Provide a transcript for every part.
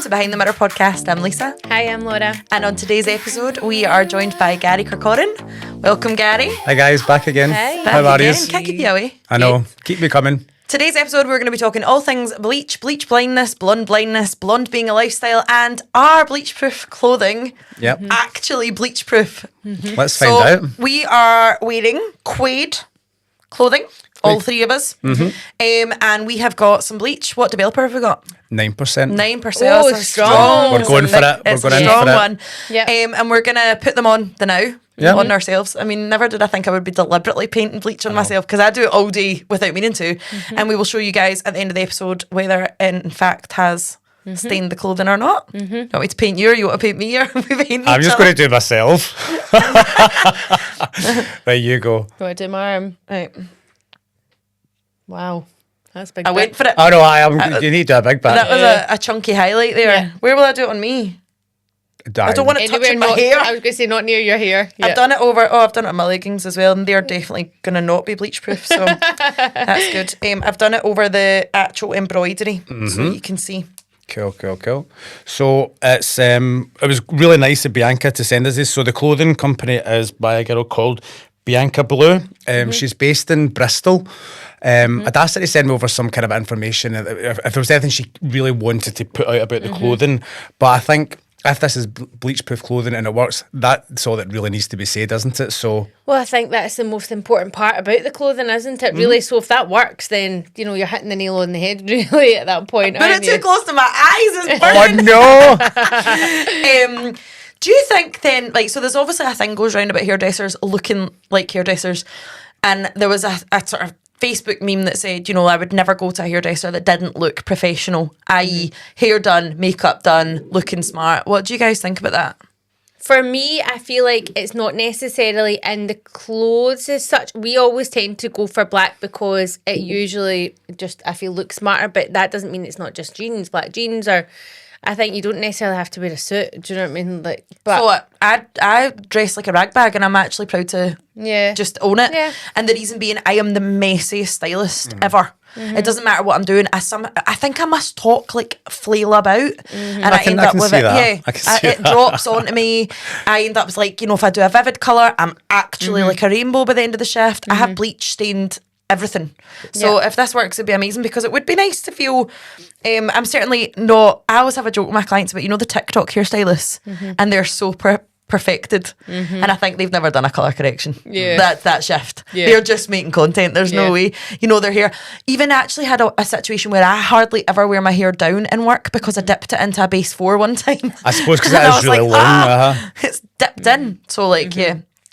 to Behind the Mirror podcast. I'm Lisa. Hi, I'm Laura. And on today's episode, we are joined by Gary Kirkcallan. Welcome, Gary. Hi guys, back again. Hey. How are you? Can't keep you away. I know. Keep me coming. Today's episode, we're going to be talking all things Bleach, Bleach blindness, blonde being a lifestyle, and are bleach-proof clothing actually bleach-proof? Let's find out. We are wearing Quade clothing, all three of us, and we have got some bleach. What developer have we got? 9%. 9%. Oh, That's a strong. We're going for it. It's We're a going in strong for it. one. Yep. And we're going to put them on the now. Yeah. On ourselves. I mean, never did I think I would be deliberately painting bleach on myself, because I do it all day without meaning to. And we will show you guys at the end of the episode whether it in fact has stained the clothing or not. You want me to paint you, or you want to paint me, or we paint I'm each just other? going to do it myself. There you go. Do I do my arm? Right. Wow. That's big. I went for it. Oh no, you need to do a big bit. That was a chunky highlight there. Yeah. Where will I do it on me? I don't want it touching my not, hair. I was going to say not near your hair. Yeah. I've done it I've done it on my leggings as well, and they're definitely going to not be bleach proof, so that's good. I've done it over the actual embroidery, so you can see. Cool. So it's it was really nice of Bianca to send us this. So the clothing company is by a girl called Bianca Blue. She's based in Bristol. I'd asked her to send me over some kind of information if there was anything she really wanted to put out about the clothing, but I think if this is bleach-proof clothing and it works, that's all that really needs to be said, isn't it? So, Well, I think that's the most important part about the clothing, isn't it? Really. So if that works, then you're hitting the nail on the head. Really, at that point. Put it too close to my eyes. It's oh burning. Do you think then, so there's obviously a thing goes round about hairdressers looking like hairdressers, and there was a sort of Facebook meme that said, I would never go to a hairdresser that didn't look professional, i.e. hair done, makeup done, looking smart. What do you guys think about that? For me, I feel like it's not necessarily in the clothes as such. We always tend to go for black because it usually just, I feel, looks smarter, but that doesn't mean it's not just jeans. Black jeans are, I think you don't necessarily have to wear a suit. Do you know what I mean? So I dress like a rag bag, and I'm actually proud to just own it. Yeah. And the reason being, I am the messiest stylist ever. It doesn't matter what I'm doing. I think I must talk flail about, and I end up with it. That. Yeah, it drops onto me. I end up if I do a vivid colour, I'm actually like a rainbow by the end of the shift. I have bleach stained everything. So if this works, it'd be amazing, because it would be nice to feel. I'm certainly not. I always have a joke with my clients about the TikTok hairstylists, and they're so perfected, and I think they've never done a colour correction. That shift. They're just making content. There's no way. Their hair. Even actually had a situation where I hardly ever wear my hair down in work because I dipped it into a base 4 one time. I suppose because it is really long. It's dipped in. So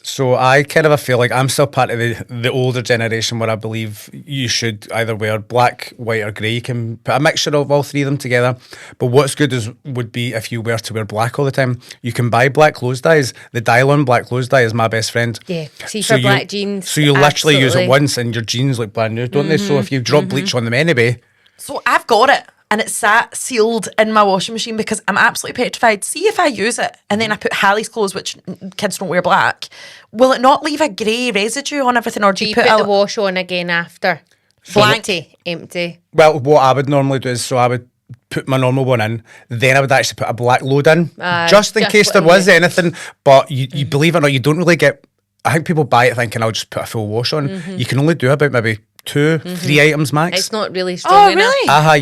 So I kind of feel like I'm still part of the older generation where I believe you should either wear black, white or grey. You can put a mixture of all three of them together. But what's good would be if you were to wear black all the time. You can buy black clothes dyes. The Dylon black clothes dye is my best friend. Yeah, see, for black jeans. So you literally use it once and your jeans look brand new, don't they? So if you drop bleach on them anyway. So I've got it. And it's sat sealed in my washing machine because I'm absolutely petrified. See if I use it and then I put Hallie's clothes, which kids don't wear black, will it not leave a grey residue on everything, or do you put the wash on again after? Blank. Empty. Well, what I would normally do is, I would put my normal one in, then I would actually put a black load in, just in case there was anything. But you believe it or not, you don't really get. I think people buy it thinking I'll just put a full wash on. You can only do about maybe 2-3 items max. It's not really strong enough. Really? So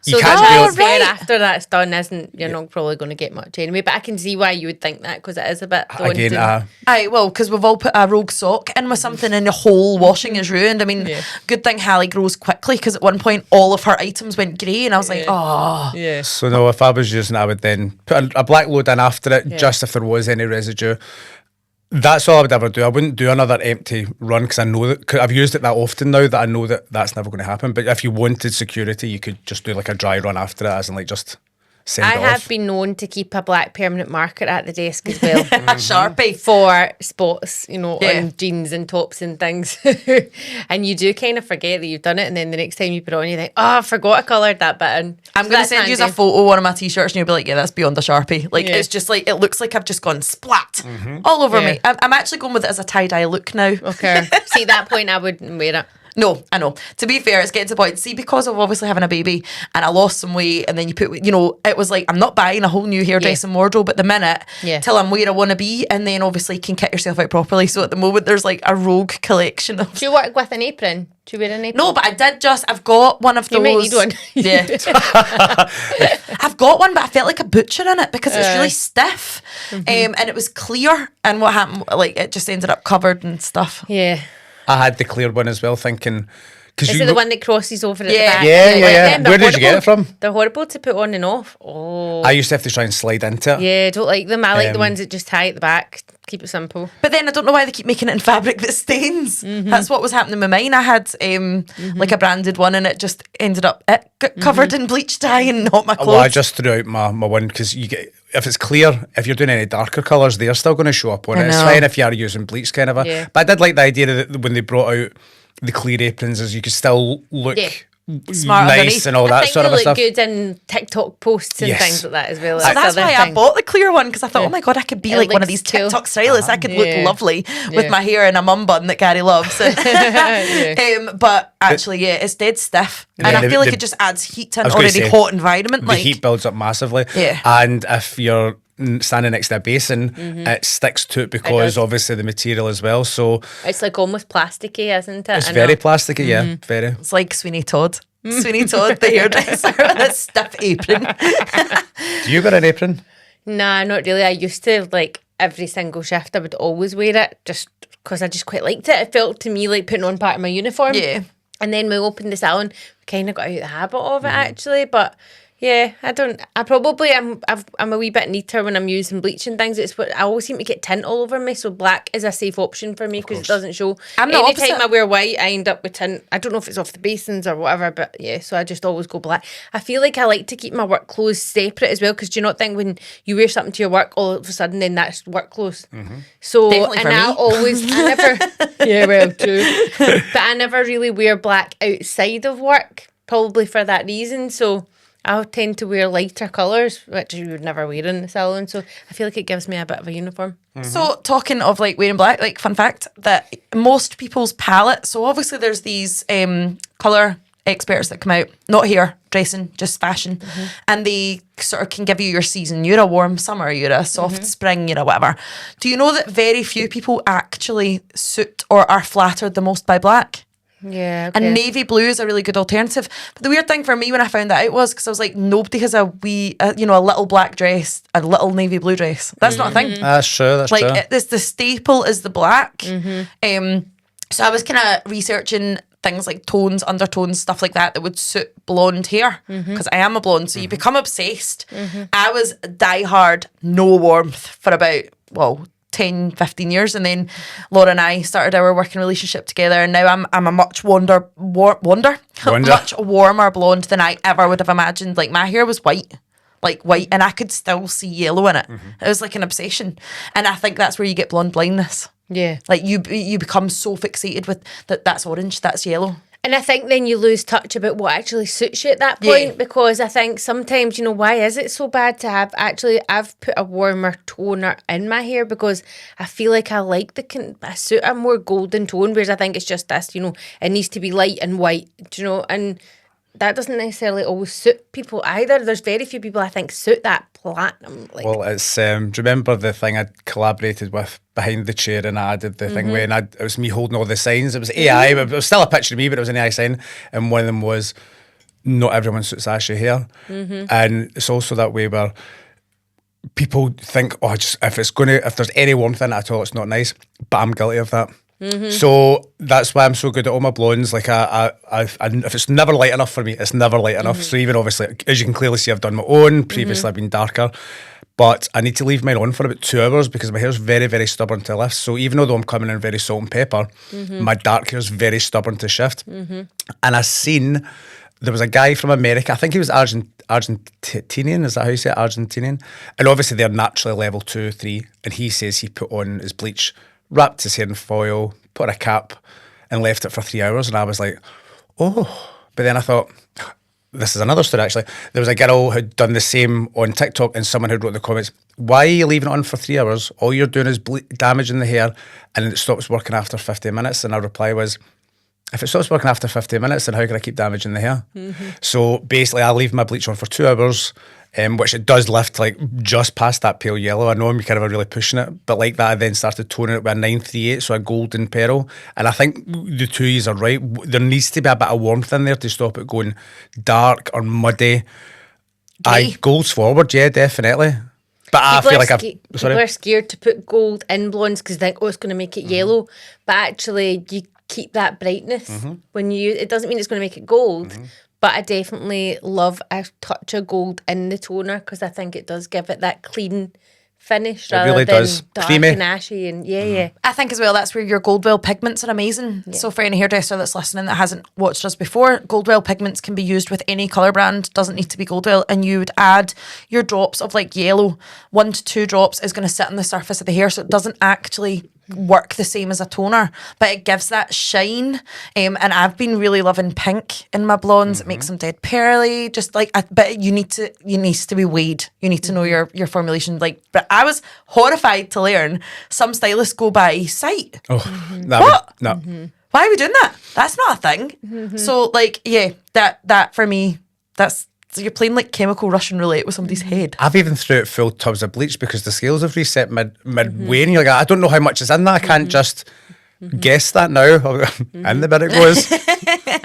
You the can't transfer after that's done isn't, you're not probably going to get much anyway, but I can see why you would think that, because it is a bit daunting. Again, Aye, well, because we've all put a rogue sock in with something and the whole washing is ruined. I mean, good thing Hallie grows quickly, because at one point all of her items went grey and I was like, oh. Yeah. So no, if I was using it, I would then put a black load in after it, just if there was any residue. That's all I would ever do. I wouldn't do another empty run, because I know that, cause I've used it that often now that I know that that's never going to happen. But if you wanted security, you could just do like a dry run after it, as in just send I it off. have been known to keep a black permanent marker at the desk as well. A Sharpie. For spots, on jeans and tops and things. And you do kind of forget that you've done it, and then the next time you put it on, you think, oh, I forgot I coloured that bit in. I'm going to send you a photo of one of my t-shirts and you'll be like, yeah, that's beyond a Sharpie. It's just it looks like I've just gone splat all over me. I'm actually going with it as a tie-dye look now. Okay. See, at that point, I wouldn't wear it. No, I know. To be fair, it's getting to the point. See, because of obviously having a baby and I lost some weight, and then you put, it was like, I'm not buying a whole new hairdressing wardrobe at the minute till I'm where I want to be, and then obviously you can kit yourself out properly. So at the moment, there's like a rogue collection of. Do you work with an apron? Do you wear an apron? No, but I've got one of those. You might need one. Yeah. I've got one, but I felt like a butcher in it because it's really stiff, and it was clear. And what happened, like, it just ended up covered and stuff. Yeah. I had the clear one as well, thinking... Is it the one that crosses over at the back? Yeah. Where did you get it from? They're horrible to put on and off. Oh. I used to have to try and slide into it. Yeah, I don't like them. I like the ones that just tie at the back. Keep it simple. But then I don't know why they keep making it in fabric that stains. That's what was happening with mine. I had like a branded one, and it just ended up covered in bleach dye and not my clothes. Well, I just threw out my one because you get, if it's clear, if you're doing any darker colours, they're still going to show up on it. It's fine if you are using bleach kind of a. Yeah. But I did like the idea that when they brought out the clear aprons, is you could still look smart nice underneath. and all that sort of stuff. stuff. Good in TikTok posts and things like that as well. So that's why I bought the clear one, because I thought, oh my God, I could be like one of these cool. TikTok stylists. I could look lovely with my hair in a mum bun that Gary loves. But actually, it's dead stiff. And I feel like it just adds heat to an already hot environment. The heat builds up massively. Yeah. And if you're standing next to a basin, it sticks to it because obviously the material as well. So it's like almost plasticky, isn't it? It's very plasticky, very. It's like Sweeney Todd. Sweeney Todd, the hairdresser, with a stiff apron. Do you got an apron? Nah, not really. I used to, like, every single shift I would always wear it just because I just quite liked it. It felt to me like putting on part of my uniform. Yeah. And then we opened the salon, we kind of got out of the habit of it actually, but yeah, I'm a wee bit neater when I'm using bleach and things. It's what I always seem to get tint all over me, so black is a safe option for me because it doesn't show. Anytime I wear white, I end up with tint. I don't know if it's off the basins or whatever, but yeah, so I just always go black. I feel like I like to keep my work clothes separate as well, because do you not think when you wear something to your work, all of a sudden then that's work clothes? So definitely for me. I never yeah, well true, but I never really wear black outside of work, probably for that reason. So I tend to wear lighter colours, which you would never wear in the salon. So I feel like it gives me a bit of a uniform. So talking of like wearing black, like fun fact that most people's palette, so obviously there's these colour experts that come out, not hair dressing, just fashion, and they sort of can give you your season. You're a warm summer, you're a soft spring, you're a whatever. Do you know that very few people actually suit or are flattered the most by black? Yeah, okay. And navy blue is a really good alternative. But the weird thing for me when I found that out was because I was like, nobody has a little black dress, a little navy blue dress. That's not a thing. That's true. That's true. Like the staple is the black. So I was kind of researching things like tones, undertones, stuff like that would suit blonde hair, because I am a blonde. So you become obsessed. I was diehard, no warmth for about 10, 15 years, and then Laura and I started our working relationship together, and now I'm a much much warmer blonde than I ever would have imagined. Like my hair was white, and I could still see yellow in it. It was like an obsession, and I think that's where you get blonde blindness. Yeah, like you become so fixated with that's orange, that's yellow. And I think then you lose touch about what actually suits you at that point, because I think sometimes, why is it so bad to have, I've put a warmer toner in my hair because I feel like I like I suit a more golden tone, whereas I think it's just this, it needs to be light and white, and that doesn't necessarily always suit people either. There's very few people I think suit that platinum. Well, it's do you remember the thing I collaborated with behind the chair, and I did the thing when it was me holding all the signs. It was AI, but it was still a picture of me, but it was an AI sign, and one of them was not everyone suits ashy hair, and it's also that way where people think, if there's any warmth in it at all, it's not nice. But I'm guilty of that. So that's why I'm so good at all my blondes. Like if it's never light enough for me, it's never light enough. So even obviously, as you can clearly see, I've done my own. Previously, I've been darker, but I need to leave mine on for about 2 hours because my hair's very, very stubborn to lift. So even though I'm coming in very salt and pepper, my dark hair's very stubborn to shift. And I seen there was a guy from America. I think he was Argentinian. Is that how you say it? Argentinian. And obviously they're naturally level 2, 3. And he says he put on his bleach, wrapped his hair in foil, put a cap, and left it for 3 hours. And I was like, oh. But then I thought, this is another story actually. There was a girl who'd done the same on TikTok, and someone had wrote in the comments, why are you leaving it on for 3 hours? All you're doing is damaging the hair, and it stops working after 15 minutes. And our reply was, if it stops working after 15 minutes, then how can I keep damaging the hair? So basically, I leave my bleach on for 2 hours, which it does lift like just past that pale yellow. I know I'm kind of really pushing it, but like that, I then started toning it with a 938, so a golden pearl. And I think the two years are right. There needs to be a bit of warmth in there to stop it going dark or muddy. Gold's forward, yeah, definitely. But I feel like people are scared to put gold in blondes because they think, oh, it's going to make it yellow. But actually, you keep that brightness when you. It doesn't mean it's going to make it gold, but I definitely love a touch of gold in the toner because I think it does give it that clean finish rather really than does. dark Creamy. and ashy. And yeah. I think as well that's where your Goldwell pigments are amazing. So for any hairdresser that's listening that hasn't watched us before, Goldwell pigments can be used with any colour brand, doesn't need to be Goldwell, and you would add your drops of like yellow. 1 to 2 drops is going to sit on the surface of the hair, so it doesn't actually work the same as a toner, but it gives that shine. And I've been really loving pink in my blondes. It makes them dead pearly, just like. But you needs to be weighed. You need to know your formulation. Like, but I was horrified to learn some stylists go by sight. Oh, What? No. Why are we doing that? That's not a thing. So like, yeah, that for me, that's. So you're playing like chemical Russian roulette with somebody's head. I've even threw out full tubs of bleach because the scales have reset midway, and you're like, I don't know how much is in that. I can't just guess that now. In the bin it goes.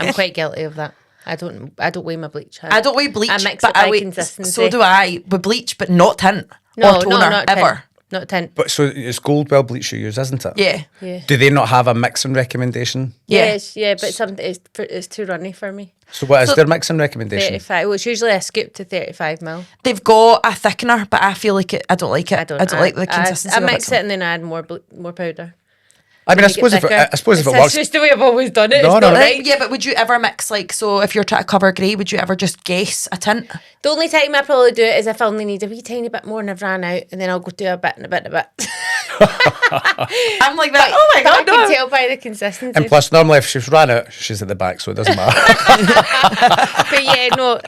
I'm quite guilty of that. I don't weigh my bleach. I don't weigh bleach, I mix but it by I weigh. consistency. So do I with bleach, but not tint No, or toner not ever. tint. Not tint. But so it's Goldwell bleach you use, isn't it? Yeah. Yeah. Do they not have a mixing recommendation? Yeah. Yes, but it's too runny for me. So what is their mixing recommendation? 35. Well, it's usually a scoop to 35 ml. They've got a thickener, but I feel like it. I don't like it. I don't like the consistency. I of mix it and then add more powder. I mean, I suppose if it works. That's just the way I've always done it. No, it's no, not no. right. Yeah, but would you ever mix like so? If you're trying to cover grey, would you ever just guess a tint? The only time I probably do it is if I only need a wee tiny bit more and I've ran out, and then I'll go do a bit and a bit and a bit. I'm like that. Oh my But I god, can no. tell by the consistency. And plus, normally if she's ran out, she's at the back, so it doesn't matter. But yeah, no.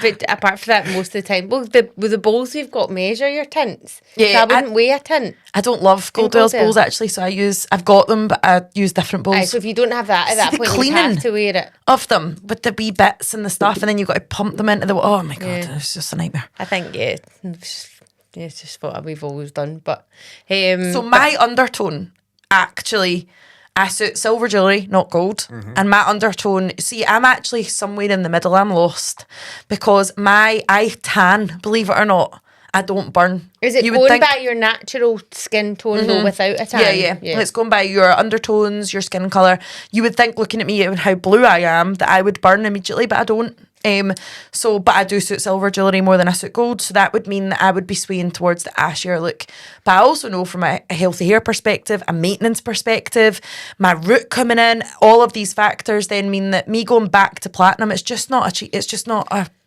But apart from that, most of the time, well, with the bowls we've got, measure your tints. Yeah, so I wouldn't weigh a tint. I don't love Goldwell's Goldwell. bowls actually, so I've got them, but I use different bowls. Aye, so if you don't have that at that the point, you cleaning have to wear it. of them with the wee bits and the stuff, and then you've got to pump them into the. Oh my god, Yeah. it's just a nightmare. I think it's just what we've always done. But So my undertone, actually, I suit silver jewellery, not gold. And my undertone, see, I'm actually somewhere in the middle. I'm lost because I tan, believe it or not. I don't burn. is it You would going think- by your natural skin tone though, without a tan? Yeah. It's going by your undertones, your skin colour. You would think, looking at me and how blue I am, that I would burn immediately, but I don't. But I do suit silver jewellery more than I suit gold, so that would mean that I would be swaying towards the ashier look. But I also know from a healthy hair perspective, a maintenance perspective, my root coming in, all of these factors then mean that me going back to platinum, it's just not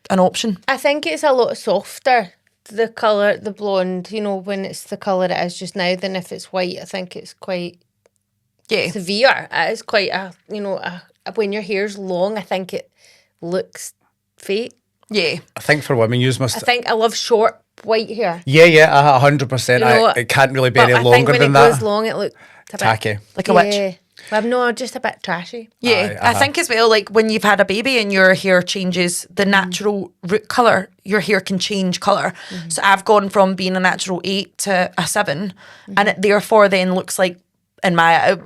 an option. I think it's a lot softer, the colour, the blonde, when it's the colour it is just now, than if it's white. I think it's quite severe. It is quite when your hair's long, I think it looks fake. Yeah. I think for women, you must. I think I love short white hair. Yeah, 100%. It can't really be any But I think longer when than it that. goes long, it looks a bit Tacky. Like a witch. Yeah. Well, no, just a bit trashy. Yeah, Aye, I think as well, like when you've had a baby and your hair changes, the natural root colour, your hair can change colour. So I've gone from being a natural 8 to a 7, and it therefore then looks like. And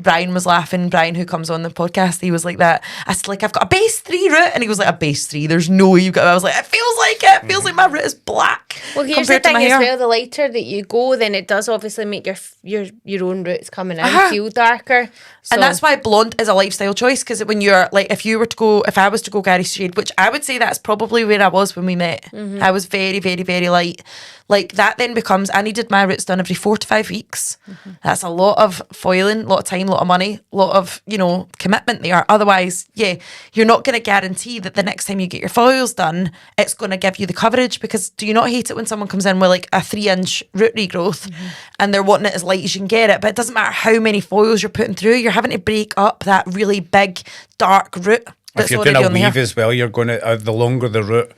Brian was laughing. Brian, who comes on the podcast, he was like that. I said, like, I've got a base 3 root, and he was like, a base 3. There's no way you got. I was like, it feels like it. It feels like my root is black. Well, here's the compared to thing my as hair. well. The lighter that you go, then it does obviously make your own roots coming in feel darker. So, And that's why blonde is a lifestyle choice, because when you're like, if I was to go Gary's shade, which I would say that's probably where I was when we met. I was very, very, very light. Like that then becomes, I needed my roots done every 4 to 5 weeks. That's a lot of foiling, a lot of time, a lot of money, a lot of, commitment there. Otherwise, you're not going to guarantee that the next time you get your foils done, it's going to give you the coverage, because do you not hate it when someone comes in with like a 3-inch root regrowth and they're wanting it as light as you can get it, but it doesn't matter how many foils you're putting through, you're having to break up that really big, dark root. If you're doing a weave as well, you're going to, the longer the root,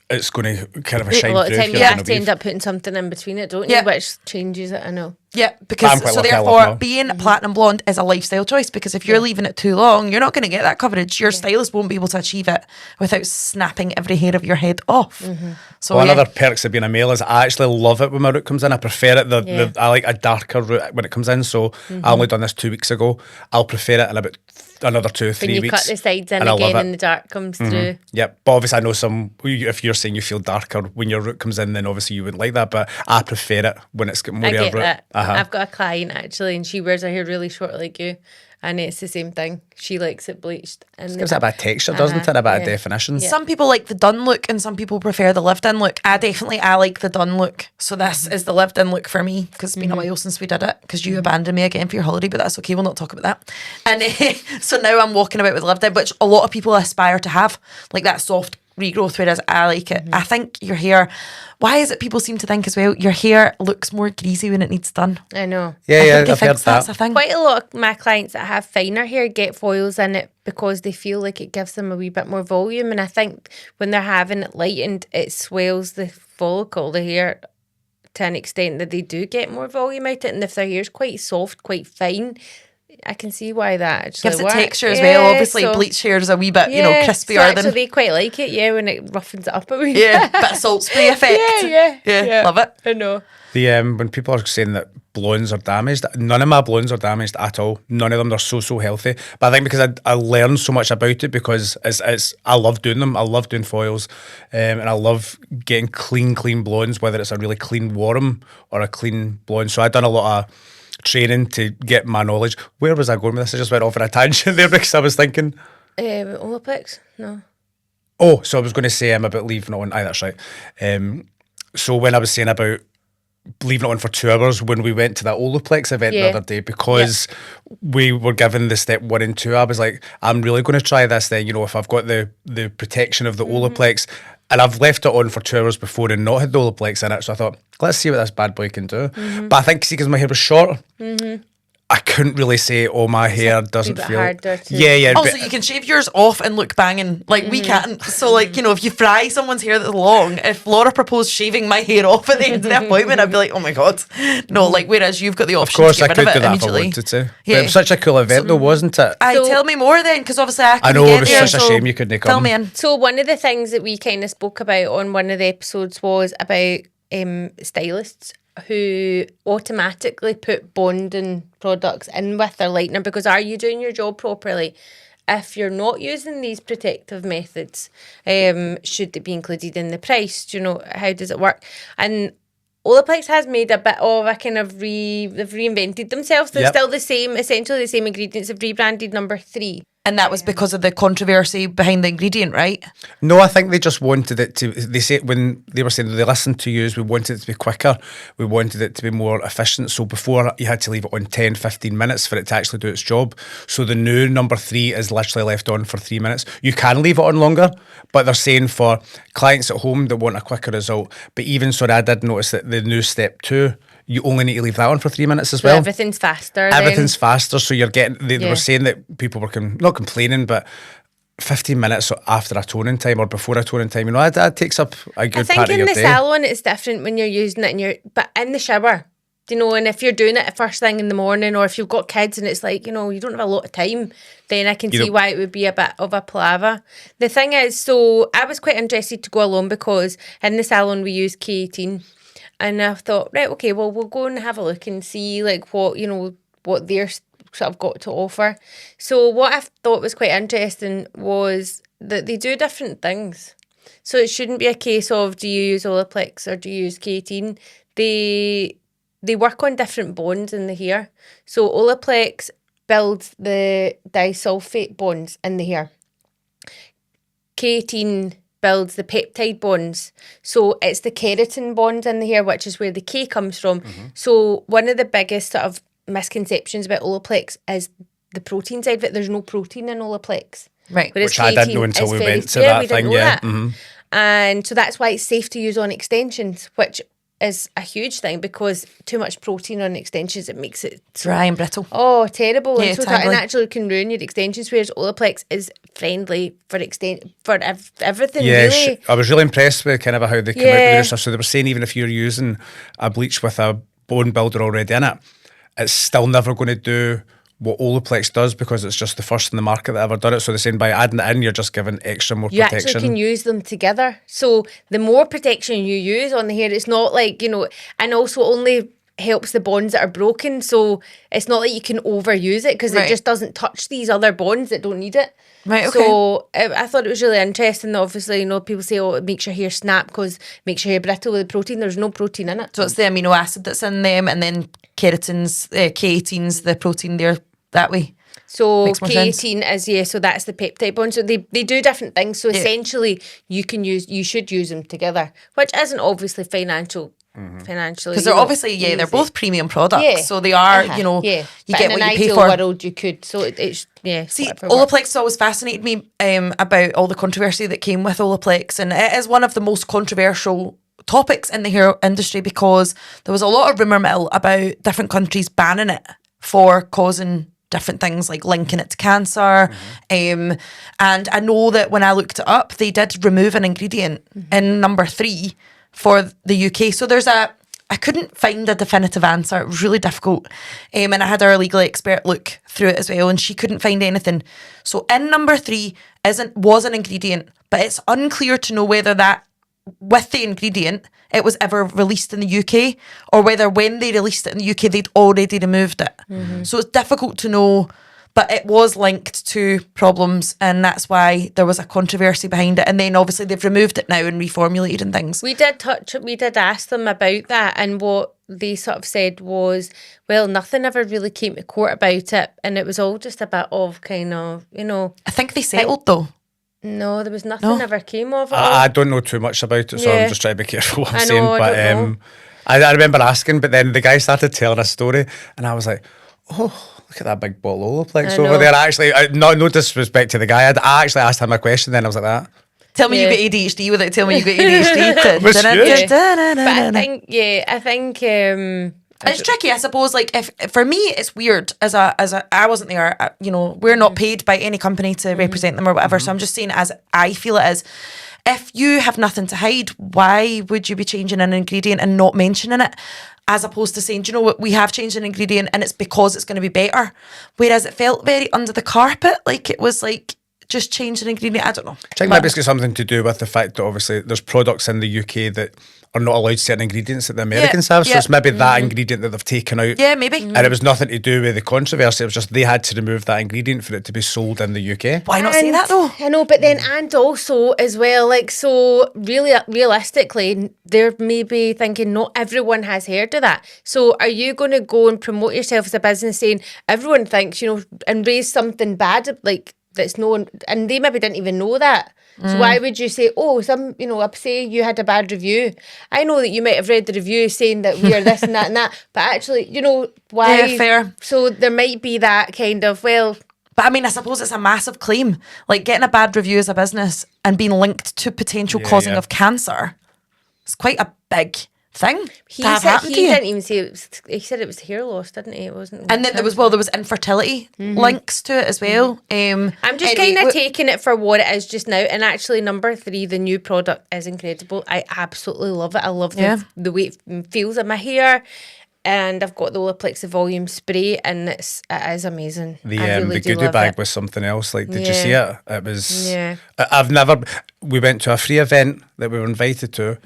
it's going to kind of a shine a lot through. of if time you're you doing have a to weave. end up putting something in between it, don't you? Yeah. Which changes it, I know. Yeah, I'm because quite so lucky, I love therefore mine. being platinum blonde is a lifestyle choice, because if you're leaving it too long, you're not going to get that coverage. Your stylist won't be able to achieve it without snapping every hair of your head off. So Well, yeah. another perks of being a male is I actually love it when my root comes in. I prefer it. I like a darker root when it comes in. So I only done this 2 weeks ago. I'll prefer it in about another 2 or 3 When you weeks. cut the sides in and I love again it. and the dark comes through. Yep, but obviously I know if you're saying you feel darker when your root comes in, then obviously you wouldn't like that, but I prefer it when it's got more I of a get root. that. Uh-huh. I've got a client actually, and she wears her hair really short like you, and it's the same thing. She likes it bleached. And Gives it a bit of texture, doesn't it? A bit of definition. Some people like the done look and some people prefer the lived in look. I like the done look. So this is the lived in look for me, because it's been a while since we did it, because you abandoned me again for your holiday, but that's okay. We'll not talk about that. And so now I'm walking about with lived in, which a lot of people aspire to have, like that soft regrowth, whereas I like it. I think your hair, why is it people seem to think as well, your hair looks more greasy when it needs done? I know. Yeah, I think I've they heard think that's that. a thing. Quite a lot of my clients that have finer hair get foils in it because they feel like it gives them a wee bit more volume. And I think when they're having it lightened, it swells the follicle, the hair, to an extent that they do get more volume out of it. And if their hair's quite soft, quite fine, I can see why that actually Gives it works. texture as well. Obviously, bleach hair is a wee bit, crispier so than. they quite like it, when it roughens it up a wee Yeah, bit. bit of salt spray effect. Yeah. Love it. I know. The when people are saying that blondes are damaged, none of my blondes are damaged at all. None of them. They're so healthy. But I think because I learned so much about it, because it's I love doing them. I love doing foils, and I love getting clean blondes, whether it's a really clean warm or a clean blonde. So I've done a lot of training to get my knowledge. Where was I going with this? I just went off on a tangent there because I was thinking. Olaplex? No. Oh, so I was going to say about leaving it on. Aye, that's right. So when I was saying about leaving it on for 2 hours when we went to that Olaplex event the other day, because we were given the step 1 and 2, I was like, I'm really going to try this then, if I've got the protection of the Olaplex, and I've left it on for 2 hours before and not had the Olaplex in it, so I thought, let's see what this bad boy can do. But I think, see, because my hair was short, I couldn't really say, my hair doesn't bit feel. harder to- Yeah. Also, you can shave yours off and look banging. Like, we can't. So, like, if you fry someone's hair that's long, if Laura proposed shaving my hair off at the end of the appointment, I'd be like, oh my God. No, like, whereas you've got the Of option course, to I get could rid do of it that if I immediately. wanted to. Yeah. But it was such a cool event, though, wasn't it? Tell me more then, because obviously I couldn't know, get it was there, such a shame you couldn't Fill come. me in. So one of the things that we kind of spoke about on one of the episodes was about stylists who automatically put bonding products in with their lightener, because are you doing your job properly? If you're not using these protective methods, should it be included in the price? Do you know, how does it work? And Olaplex has made a bit of a kind of they've reinvented themselves. They're still the same, essentially the same ingredients. They've rebranded number 3. And that was because of the controversy behind the ingredient, right? No, I think they just wanted it to. They say when they were saying they listened to you, we wanted it to be quicker. We wanted it to be more efficient. So before you had to leave it on 10, 15 minutes for it to actually do its job. So the new number 3 is literally left on for 3 minutes. You can leave it on longer, but they're saying for clients at home that want a quicker result. But even so, I did notice that the new step 2, you only need to leave that on for 3 minutes as So well. everything's faster. Everything's faster, so you're getting. They Yeah. were saying that people were not complaining, but 15 minutes after a toning time or before a toning time, that takes up a I good think part of in your the day. salon it's different when you're using it but in the shower, and if you're doing it first thing in the morning, or if you've got kids and it's like, you don't have a lot of time, then I can see why it would be a bit of a palaver. The thing is, so I was quite interested to go along because in the salon we use K18. And I thought, right, okay, well, we'll go and have a look and see like what they're sort of got to offer. So what I thought was quite interesting was that they do different things. So it shouldn't be a case of, do you use Olaplex or do you use K18? They work on different bonds in the hair. So Olaplex builds the disulfate bonds in the hair. K18 builds the peptide bonds. So it's the keratin bonds in the hair, which is where the K comes from. So one of the biggest sort of misconceptions about Olaplex is the protein side of it. There's no protein in Olaplex. Right. Whereas Which I didn't K18 know until is we very- went to we that didn't thing, know yeah. that. And so that's why it's safe to use on extensions, which is a huge thing, because too much protein on extensions, it makes it Dry and brittle. terrible. Yeah, And so tangly. and actually can ruin your extensions, whereas Olaplex is friendly for everything, Yeah, really. I was really impressed with kind of how they came out with Yeah. their stuff. So they were saying even if you're using a bleach with a bone builder already in it, it's still never going to do what Olaplex does because it's just the first in the market that ever done it. So they're saying by adding it in, you're just giving extra more You protection. actually can use them together. So the more protection you use on the hair, it's not like, and also only helps the bonds that are broken. So it's not like you can overuse it because it just doesn't touch these other bonds that don't need it. Right, okay. So I thought it was really interesting that obviously, people say, oh, it makes your hair snap because it makes your hair brittle with the protein. There's no protein in it. So it's the amino acid that's in them, and then K18's the protein there that way. So Makes more sense. K18 is, so that's the peptide bond. So they do different things. So essentially you should use them together, which isn't obviously financially. Because they're obviously, they're both premium products. Yeah. So they are, you But get in what an you pay ideal for. world you could. So it's, See, whatever works. Olaplex has always fascinated me about all the controversy that came with Olaplex, and it is one of the most controversial topics in the hair industry because there was a lot of rumour mill about different countries banning it for causing different things, like linking it to cancer. And I know that when I looked it up, they did remove an ingredient in number 3 for the UK. So I couldn't find a definitive answer. It was really difficult. And I had our legal expert look through it as well, and she couldn't find anything. So in number 3 was an ingredient, but it's unclear to know whether that, with the ingredient, it was ever released in the UK, or whether when they released it in the UK, they'd already removed it. So it's difficult to know, but it was linked to problems, and that's why there was a controversy behind it. And then obviously they've removed it now and reformulated and things. We did ask them about that, and what they sort of said was, well, nothing ever really came to court about it, and it was all just a bit of kind of, I think they settled though. No, there was nothing ever came of it. I don't know too much about it, so Yeah. I'm just trying to be careful what I'm I saying. know, I But don't know. I remember asking, but then the guy started telling a story, and I was like, oh, look at that big bottle of Olaplex I over know. there. Actually, no disrespect to the guy. I actually asked him a question, then I was like that. Tell me Yeah. you got ADHD without telling me you got ADHD. Was huge. But I think It's tricky, I suppose. Like, if for me, it's weird. As a, I wasn't there. We're not paid by any company to represent them or whatever. So I'm just saying, as I feel it is, if you have nothing to hide, why would you be changing an ingredient and not mentioning it? As opposed to saying, do you know what, we have changed an ingredient and it's because it's going to be better. Whereas it felt very under the carpet, like it was like just change an ingredient. I don't know. I think maybe it's got something to do with the fact that obviously there's products in the UK that are not allowed certain ingredients that the Americans have. So it's maybe that ingredient that they've taken out. Yeah, maybe. And it was nothing to do with the controversy. It was just they had to remove that ingredient for it to be sold in the UK. Why not say that though? I know, but then and also as well, like, so really realistically, they're maybe thinking not everyone has heard of that. So are you going to go and promote yourself as a business saying everyone thinks, and raise something bad like that's known, and they maybe didn't even know that. So why would you say, oh, say you had a bad review. I know that you might have read the review saying that we are this and that, but actually, why? Yeah, fair. So there might be that kind of, well... But I mean, I suppose it's a massive claim. Like getting a bad review as a business and being linked to potential causing of cancer. It's quite a big thing He to have said happen he to you. didn't even say it was, he said it was hair loss, didn't he? It wasn't. And then there was infertility links to it as well. I'm just anyway, kind of taking it for what it is just now. And actually, number 3, the new product is incredible. I absolutely love it. I love the way it feels in my hair. And I've got the Olaplex Volume Spray, and it is amazing. I really the do goodie love bag it. was something else. Like, did you see it? It was. Yeah. We went to a free event that we were invited to,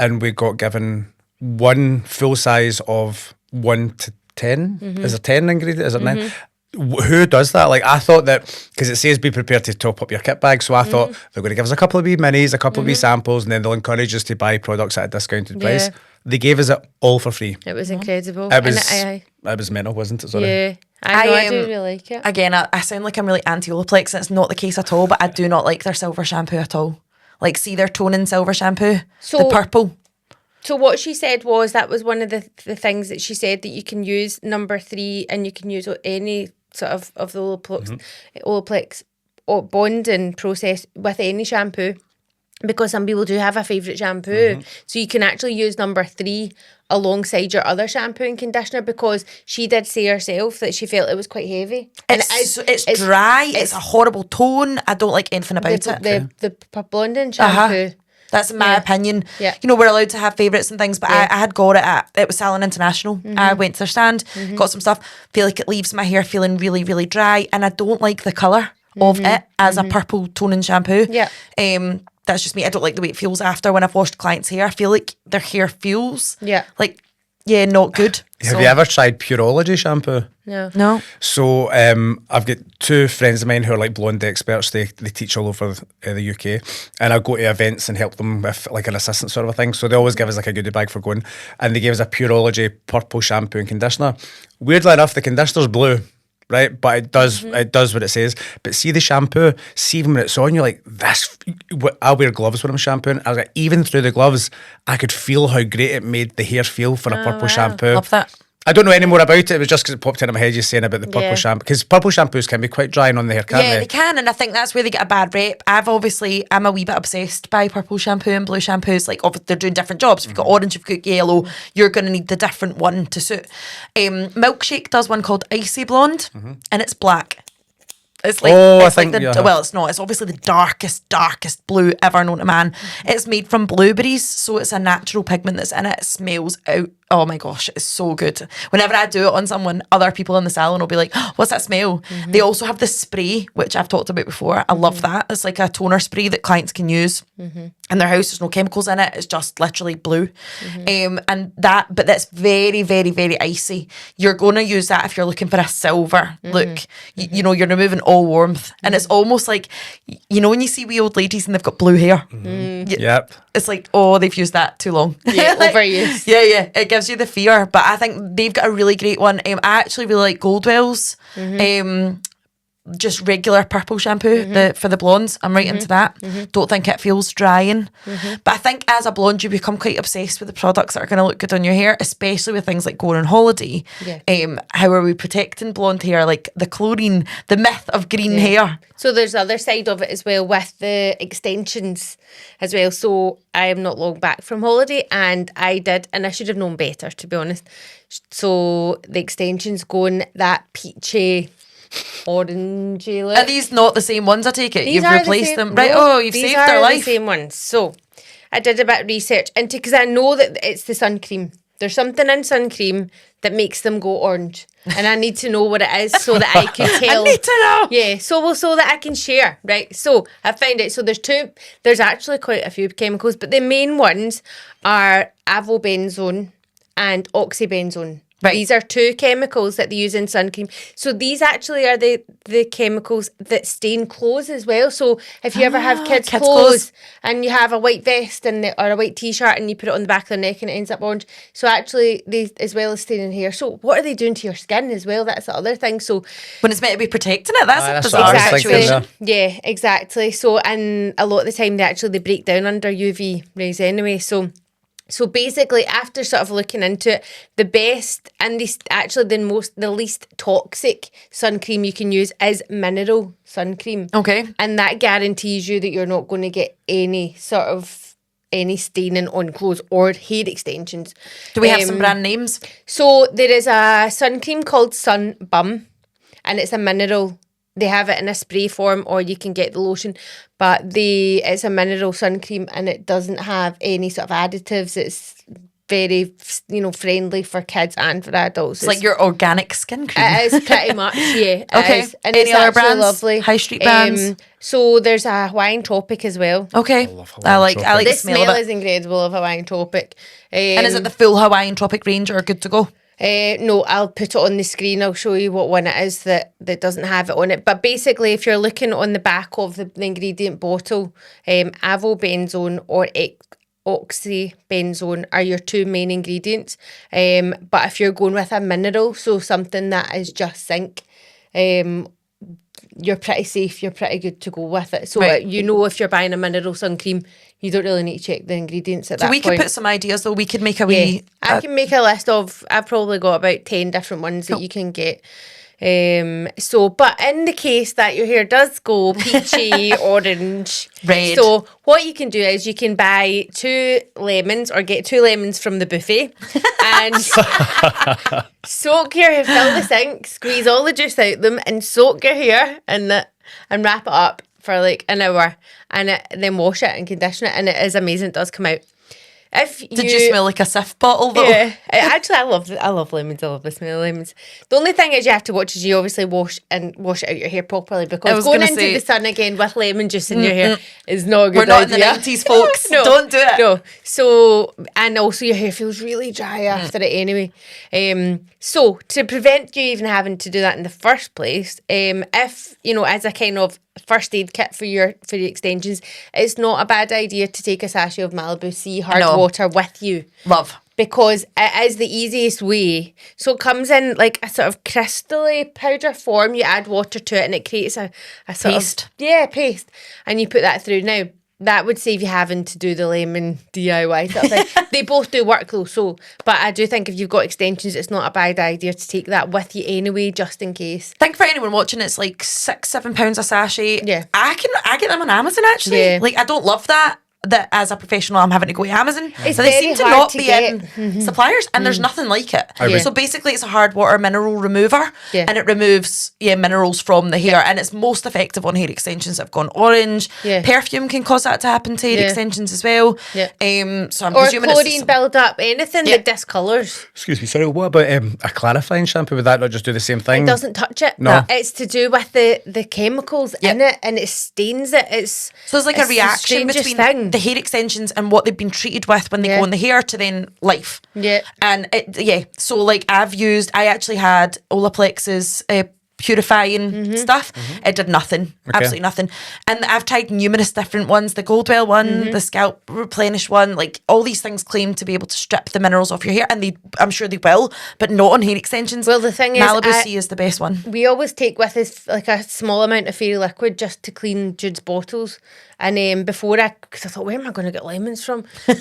and we got given one full size of 1 to 10. Is there 10 ingredients? Is it 9? Who does that? Like, I thought that, because it says be prepared to top up your kit bag, so I thought they're going to give us a couple of wee minis, a couple of wee samples, and then they'll encourage us to buy products at a discounted price. They gave us it all for free. It was incredible. It was, And it was mental, wasn't it? Sorry. yeah. I do am- really like it. Again, I sound like I'm really anti-Olaplex, and it's not the case at all, but I do not like their silver shampoo at all. Like, see their toning silver shampoo? So- the purple. So what she said was that was one of the things that she said, that you can use number 3 and you can use any sort of the Olaplex bonding process with any shampoo, because some people do have a favourite shampoo. So you can actually use number 3 alongside your other shampoo and conditioner, because she did say herself that she felt it was quite heavy. And It's dry. It's a horrible tone. I don't like anything about it. the blonding shampoo. That's my opinion. Yeah. You know, we're allowed to have favourites and things, but I had got it was selling international. I went to their stand, got some stuff. Feel like it leaves my hair feeling really, really dry, and I don't like the colour of it as a purple toning shampoo. Yeah. That's just me. I don't like the way it feels after when I've washed clients' hair. I feel like their hair feels like not good. Have you ever tried Pureology shampoo? No. So I've got two friends of mine who are like blonde experts. They teach all over the UK, and I go to events and help them with like an assistant sort of a thing. So they always give us like a goodie bag for going, and they gave us a Pureology purple shampoo and conditioner. Weirdly enough, the conditioner's blue, right? But it does what it says. But see the shampoo, see when it's on, you're like, this. I wear gloves when I'm shampooing. I was like, even through the gloves, I could feel how great it made the hair feel for a purple shampoo. Love that. I don't know any more about it. It was just because it popped into my head you saying about the purple shampoo. Because purple shampoos can be quite drying on the hair, can't they can, and I think that's where they get a bad rep. I'm a wee bit obsessed by purple shampoo and blue shampoos. Like, obviously, they're doing different jobs. If you've got orange, if you've got yellow, you're going to need the different one to suit. Milkshake does one called Icy Blonde, and it's black. It's like, it's not. It's obviously the darkest blue ever known to man. It's made from blueberries, so it's a natural pigment that's in it. It smells out. Oh my gosh, it's so good. Whenever I do it on someone, other people in the salon will be like, oh, what's that smell? They also have this spray, which I've talked about before. I love that. It's like a toner spray that clients can use in their house. There's no chemicals in it. It's just literally blue. But that's very, very, very icy. You're going to use that if you're looking for a silver look. You know, you're removing all warmth. And it's almost like, you know, when you see wee old ladies and they've got blue hair. Yep. It's like, oh, they've used that too long. Yeah, overused. Yeah. It gives you the fear. But I think they've got a really great one. I actually really like Goldwell's. Just regular purple shampoo for the blondes. I'm right into that. Don't think it feels drying. But I think as a blonde, you become quite obsessed with the products that are going to look good on your hair, especially with things like going on holiday. How are we protecting blonde hair? Like the chlorine, the myth of green hair. So there's the other side of it as well with the extensions as well. So I am not long back from holiday, and I should have known better, to be honest. So the extensions going that peachy, orangey look. Are these not the same ones, I take it? You've replaced them. Right, you've saved their These are life. the same ones. So I did a bit of research into, because I know that it's the sun cream. There's something in sun cream that makes them go orange, and I need to know what it is so that I can tell. I need to know. Yeah, so that I can share, right? So I found it. So there's actually quite a few chemicals, but the main ones are avobenzone and oxybenzone. Right. These are two chemicals that they use in sun cream. So these actually are the chemicals that stain clothes as well. So if you ever have kids' clothes and you have a white vest or a white t-shirt and you put it on the back of their neck and it ends up orange. So actually, they, as well as staining hair. So what are they doing to your skin as well? That's the other thing. So when it's meant to be protecting it, that's a what I bizarre was thinking situation. there. Yeah, exactly. So, and a lot of the time they break down under UV rays anyway. So basically, after sort of looking into it, the best and the least toxic sun cream you can use is mineral sun cream. Okay. And that guarantees you that you're not going to get any staining on clothes or hair extensions. Do we have some brand names? So there is a sun cream called Sun Bum, and it's a mineral. They have it in a spray form, or you can get the lotion, but it's a mineral sun cream, and it doesn't have any sort of additives. It's very, friendly for kids and for adults. It's like your organic skin cream. It is pretty much, yeah. Okay. And any it's other actually brands? Lovely. High street brands? So there's a Hawaiian Tropic as well. Okay. I like The the smell smell of it. is incredible of Hawaiian Tropic. And is it the full Hawaiian Tropic range or good to go? No, I'll put it on the screen. I'll show you what one it is that doesn't have it on it. But basically, if you're looking on the back of the ingredient bottle, avobenzone or oxybenzone are your two main ingredients. But if you're going with a mineral, so something that is just zinc, you're pretty safe, you're pretty good to go with it. So Right. if you're buying a mineral sun cream, you don't really need to check the ingredients at that point. So we could put some ideas though. We could make a wee... I can make a list of, I've probably got about 10 different ones that you can get. But in the case that your hair does go peachy, orange, red. So what you can do is you can buy 2 lemons or get 2 lemons from the buffet and fill the sink, squeeze all the juice out of them and soak your hair and wrap it up for like an hour and then wash it and condition it, and it is amazing. It does come out. Did you smell like a Sif bottle though? Yeah, actually, I love lemons. I love the smell of lemons. The only thing is you have to watch is you obviously wash out your hair properly, because going into the sun again with lemon juice in your hair is not a good idea. We're not in the 90s, folks. No, don't do it. No. So, and also your hair feels really dry after it anyway. So to prevent you even having to do that in the first place, if as a kind of first aid kit for the extensions, it's not a bad idea to take a sachet of Malibu Sea hard water with you. Love. Because it is the easiest way. So it comes in like a sort of crystally powder form. You add water to it and it creates a sort paste. Paste. And you put that through. Now, that would save you having to do the lemon DIY sort of thing. They both do work though, but I do think if you've got extensions, it's not a bad idea to take that with you anyway, just in case. I think for anyone watching, it's like £6-7 a sachet. Yeah. I get them on Amazon actually. Yeah. Like, I don't love that as a professional I'm having to go to Amazon. It's so they very seem to hard not to be get. in suppliers, and there's nothing like it. Yeah. So basically it's a hard water mineral remover, Yeah. and it removes minerals from the hair, and it's most effective on hair extensions that have gone orange. Yeah. Perfume can cause that to happen to hair extensions as well. Yeah. So I'm Or presuming chlorine build up, anything that discolours. Excuse me, sorry, what about a clarifying shampoo? Would that not just do the same thing? It doesn't touch it. No. It's to do with the chemicals in it, and it stains it. So there's like a the reaction strangest between thing. the hair extensions and what they've been treated with when they go in the hair to then life. Yeah. And so like I actually had Olaplex's purifying stuff. It did nothing, absolutely nothing. And I've tried numerous different ones, the Goldwell one, the scalp replenish one, like all these things claim to be able to strip the minerals off your hair, and I'm sure they will, but not on hair extensions. Well, the thing is, Malibu Sea is the best one. we always take with us like a small amount of fairy liquid just to clean Jude's bottles. And because I thought, where am I going to get lemons from? So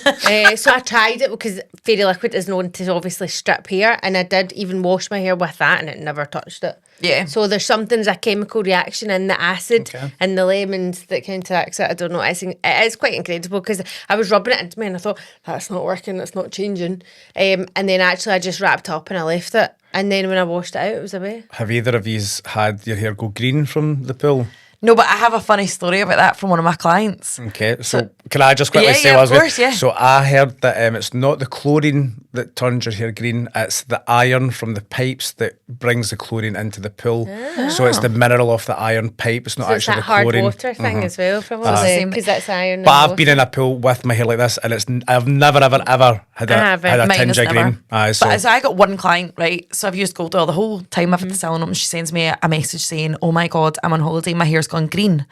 I tried it because fairy liquid is known to obviously strip hair, and I did even wash my hair with that, and it never touched it. Yeah. So there's a chemical reaction in the acid and the lemons that counteracts it. I don't know. It is quite incredible, because I was rubbing it into me and I thought, that's not working, it's not changing. And then actually I just wrapped up and I left it. And then when I washed it out, it was away. Have either of you had your hair go green from the pool? No, but I have a funny story about that from one of my clients. Okay, so can I just quickly say of what I was course, going yeah. So I heard that it's not the chlorine that turns your hair green, it's the iron from the pipes that brings the chlorine into the pool. So it's the mineral of the iron pipe, it's not So it's actually that the hard chlorine. water thing as well, probably, because that's iron. But I've been in a pool with my hair like this, and I've never, ever had a Mine tinge is of never. green. Aye, so But so I got one client, right? So I've used Goldwell the whole time I've had the salon open. She sends me a message saying, "Oh my God, I'm on holiday. My hair's gone green."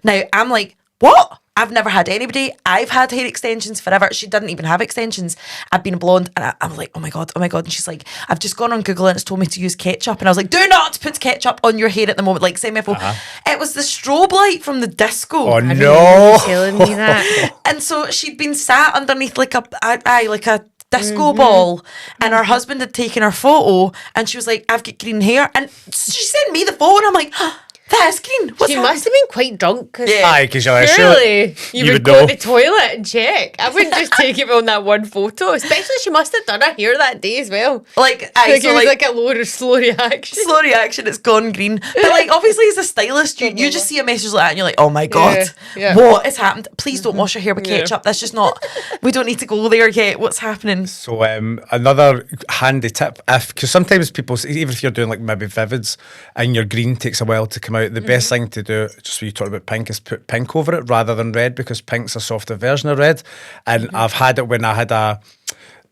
Now I'm like, what? I've never had anybody. I've had hair extensions forever. She didn't even have extensions. I've been blonde, and I'm like, oh my God. And she's like, I've just gone on Google and it's told me to use ketchup. And I was like, do not put ketchup on your hair at the moment. Like, send me a phone. It was the strobe light from the disco. oh no. Telling me that. And so she'd been sat underneath like a disco ball, and her husband had taken her photo, and she was like, I've got green hair. And she sent me the photo, and I'm like, that's green. What's She happened? must have been quite drunk, because Aye, because you're surely you would go know. to the toilet and check. I wouldn't just take it on that one photo. Especially she must have done her hair that day as well. Like, Like it was like a slow reaction. slow reaction, it's gone green. But like, obviously as a stylist, you just see a message like that and you're like, oh my God, Yeah. what has happened? Please don't wash your hair with ketchup. That's just not, we don't need to go there yet. What's happening? So another handy tip, because sometimes people, even if you're doing like maybe vivids and your green takes a while to come out, the best thing to do, just when you talk about pink, is put pink over it rather than red, because pink's a softer version of red. And I've had it when I had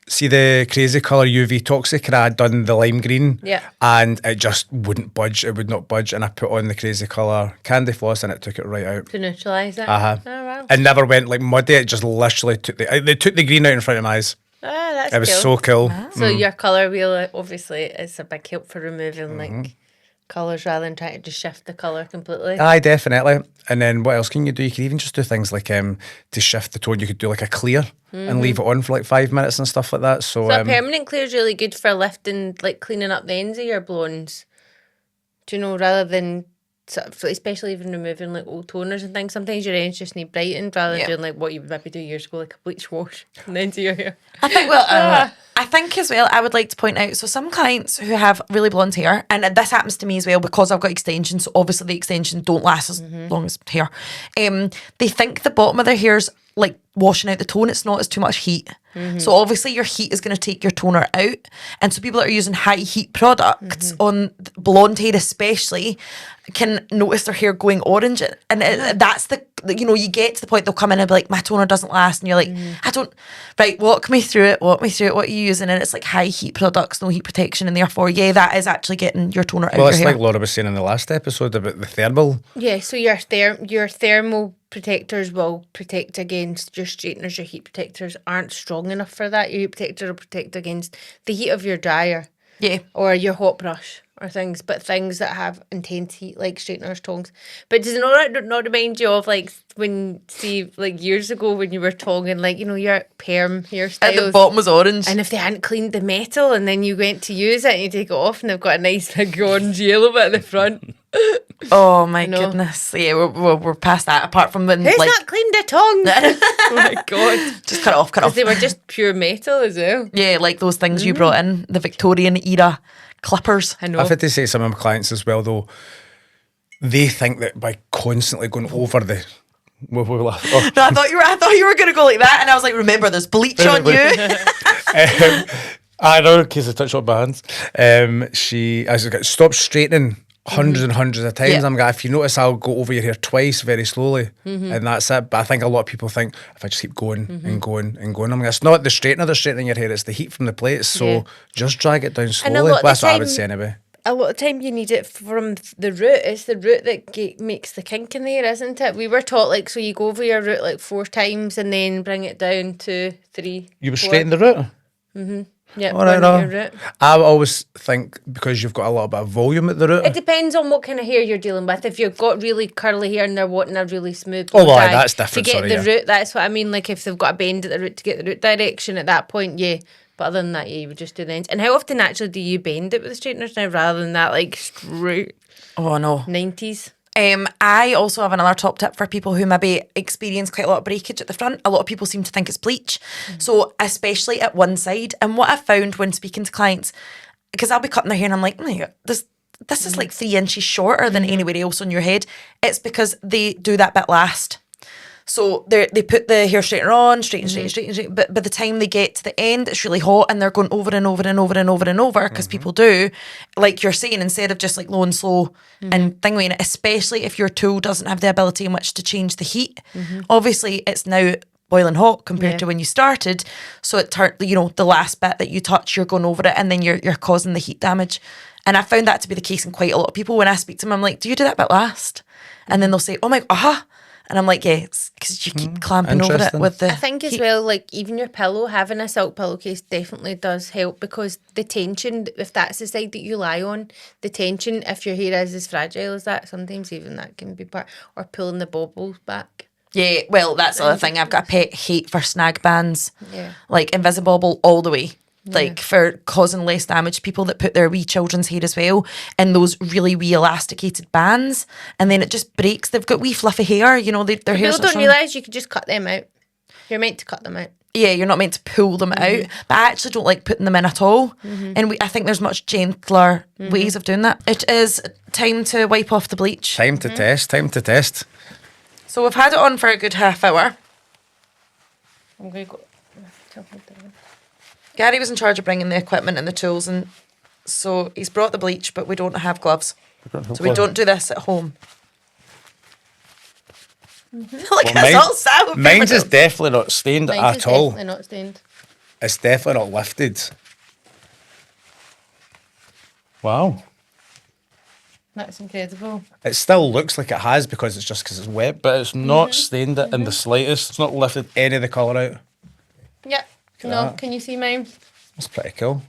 see the crazy colour UV Toxic, and I had done the lime green, and it just wouldn't budge. It would not budge, and I put on the crazy colour Candy Floss, and it took it right out. To neutralise it. Oh wow. It never went like muddy. It just literally took they took the green out in front of my eyes. Ah, that's It was cool. so cool. So your colour wheel obviously is a big help for removing like colours rather than trying to just shift the colour completely. Aye, definitely. And then what else can you do? You can even just do things like to shift the tone. You could do like a clear and leave it on for like 5 minutes and stuff like that. So, So a permanent clear is really good for lifting, like cleaning up the ends of your blondes. Do you know, rather than sort of, especially even removing like old toners and things. Sometimes your ends just need brightened rather than doing like what you would maybe do years ago, like a bleach wash on the ends of your hair. I think, well, I I think as well, I would like to point out, so some clients who have really blonde hair, and this happens to me as well because I've got extensions, so obviously the extensions don't last as long as hair. They think the bottom of their hair's like washing out the tone. It's not, it's too much heat. So obviously your heat is going to take your toner out. And so people that are using high heat products on blonde hair especially can notice their hair going orange. And that's you get to the point they'll come in and be like, my toner doesn't last. And you're like, right, walk me through it, what are you using? And it's like high heat products, no heat protection. And therefore, that is actually getting your toner out of your hair. Well, it's like Laura was saying in the last episode about the thermal. Yeah, so your thermal protectors will protect against your straighteners. Your heat protectors aren't strong enough for that. Your heat protector will protect against the heat of your dryer. Yeah. Or your hot brush or things, but things that have intense heat like straighteners, tongs. But does it not remind you of like when, see, like years ago when you were tonguing, like, your perm hairstyles? At the bottom was orange. And if they hadn't cleaned the metal and then you went to use it and you take it off and they've got a nice big orange yellow bit at the front. Oh my goodness. Yeah, we're past that. Apart from when Who's not cleaned their tongue? Oh my God. Just cut it off. Because they were just pure metal as well. Yeah, like those things you brought in, the Victorian era clippers. I know. I've had to say some of my clients as well, though, they think that by constantly going over the... No, I thought you were going to go like that, and I was like, remember, there's bleach on you. I know, in case I touch up my hands. I was like, stop straightening hundreds and hundreds of times. Yeah. I'm like, if you notice, I'll go over your hair twice very slowly, and that's it. But I think a lot of people think if I just keep going and going and going, I'm like, it's not the straightener that's straightening your hair, it's the heat from the plates. So just drag it down slowly. That's what I would say anyway. A lot of time you need it from the root. It's the root that makes the kink in there, isn't it? We were taught so you go over your root 4 times and then bring it down 2, 3. You were 4. straightening the root? Mm-hmm. Yeah, all right, your root. I always think because you've got a little bit of volume at the root. It depends on what kind of hair you're dealing with. If you've got really curly hair and they're wanting a really smooth well, dye, that's different. To get the root, that's what I mean. Like if they've got a bend at the root to get the root direction at that point, yeah. But other than that, yeah, you would just do the ends. And how often actually do you bend it with the straighteners now rather than that straight? Oh no. 90s. I also have another top tip for people who maybe experience quite a lot of breakage at the front. A lot of people seem to think it's bleach. So especially at one side. And what I've found when speaking to clients, because I'll be cutting their hair and I'm like, this is like 3 inches shorter than anywhere else on your head. It's because they do that bit last. So they put the hair straightener on, straighten. But by the time they get to the end, it's really hot and they're going over and over and over and over and over because people do, like you're saying, instead of just like low and slow and thinging it, especially if your tool doesn't have the ability in which to change the heat. Obviously, it's now boiling hot compared to when you started. So it turned, the last bit that you touch, you're going over it and then you're causing the heat damage. And I found that to be the case in quite a lot of people. When I speak to them, I'm like, do you do that bit last? And then they'll say, oh my, And I'm like, yeah, because you keep clamping over it with the... I think as well, like even your pillow, having a silk pillowcase definitely does help because the tension, if that's the side that you lie on, the tension, if your hair is as fragile as that, sometimes even that can be part, or pulling the bobbles back. Yeah, well, that's the other thing. I've got a pet hate for snag bands. Yeah. Like Invisibobble all the way. Like for causing less damage, people that put their wee children's hair as well in those really wee elasticated bands, and then it just breaks. They've got wee fluffy hair, their hair. People don't realise you could just cut them out. You're meant to cut them out. Yeah, you're not meant to pull them out, but I actually don't like putting them in at all. And I think there's much gentler ways of doing that. It is time to wipe off the bleach. Time to test. So we've had it on for a good half hour. I'm going to go. Gary was in charge of bringing the equipment and the tools, and so he's brought the bleach, but we don't have gloves. So we don't do this at home. Look, it's all sour. Mine's is definitely not stained at all. Definitely not stained. It's definitely not lifted. Wow. That's incredible. It still looks like it has because it's wet, but it's not stained it in the slightest. It's not lifted any of the colour out. Yeah. No, can you see mine? That's pretty cool.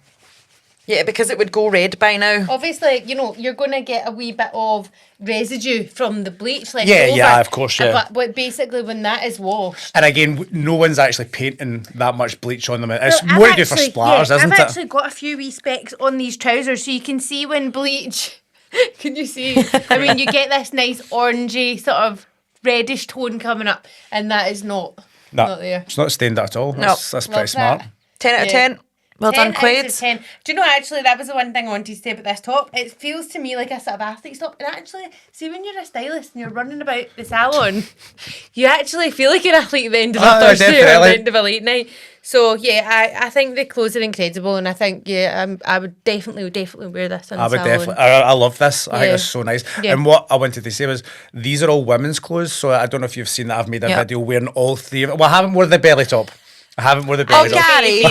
Yeah, because it would go red by now. Obviously, you're going to get a wee bit of residue from the bleach left Yeah, over. yeah, of course, yeah. But basically, when that is washed... And again, no one's actually painting that much bleach on them. It's more to do for splatters, isn't it? I've actually got a few wee specks on these trousers, so you can see when bleach... Can you see? I mean, you get this nice orangey sort of reddish tone coming up, and that is not there. It's not stained at all. That's pretty smart. 10 out of 10. Well 10 done, Quade. out of 10. Do you know, actually, that was the one thing I wanted to say about this top. It feels to me like a sort of athlete's top. And actually, see, when you're a stylist and you're running about the salon, you actually feel like an athlete at the end of a Thursday or at the end of a late night. So, yeah, I think the clothes are incredible. And I think, I would definitely wear this in the salon. I love this. I think it's so nice. Yeah. And what I wanted to say was, these are all women's clothes. So I don't know if you've seen that. I've made a video wearing all three of it. Well, I haven't worn the belly top. I don't think Gary.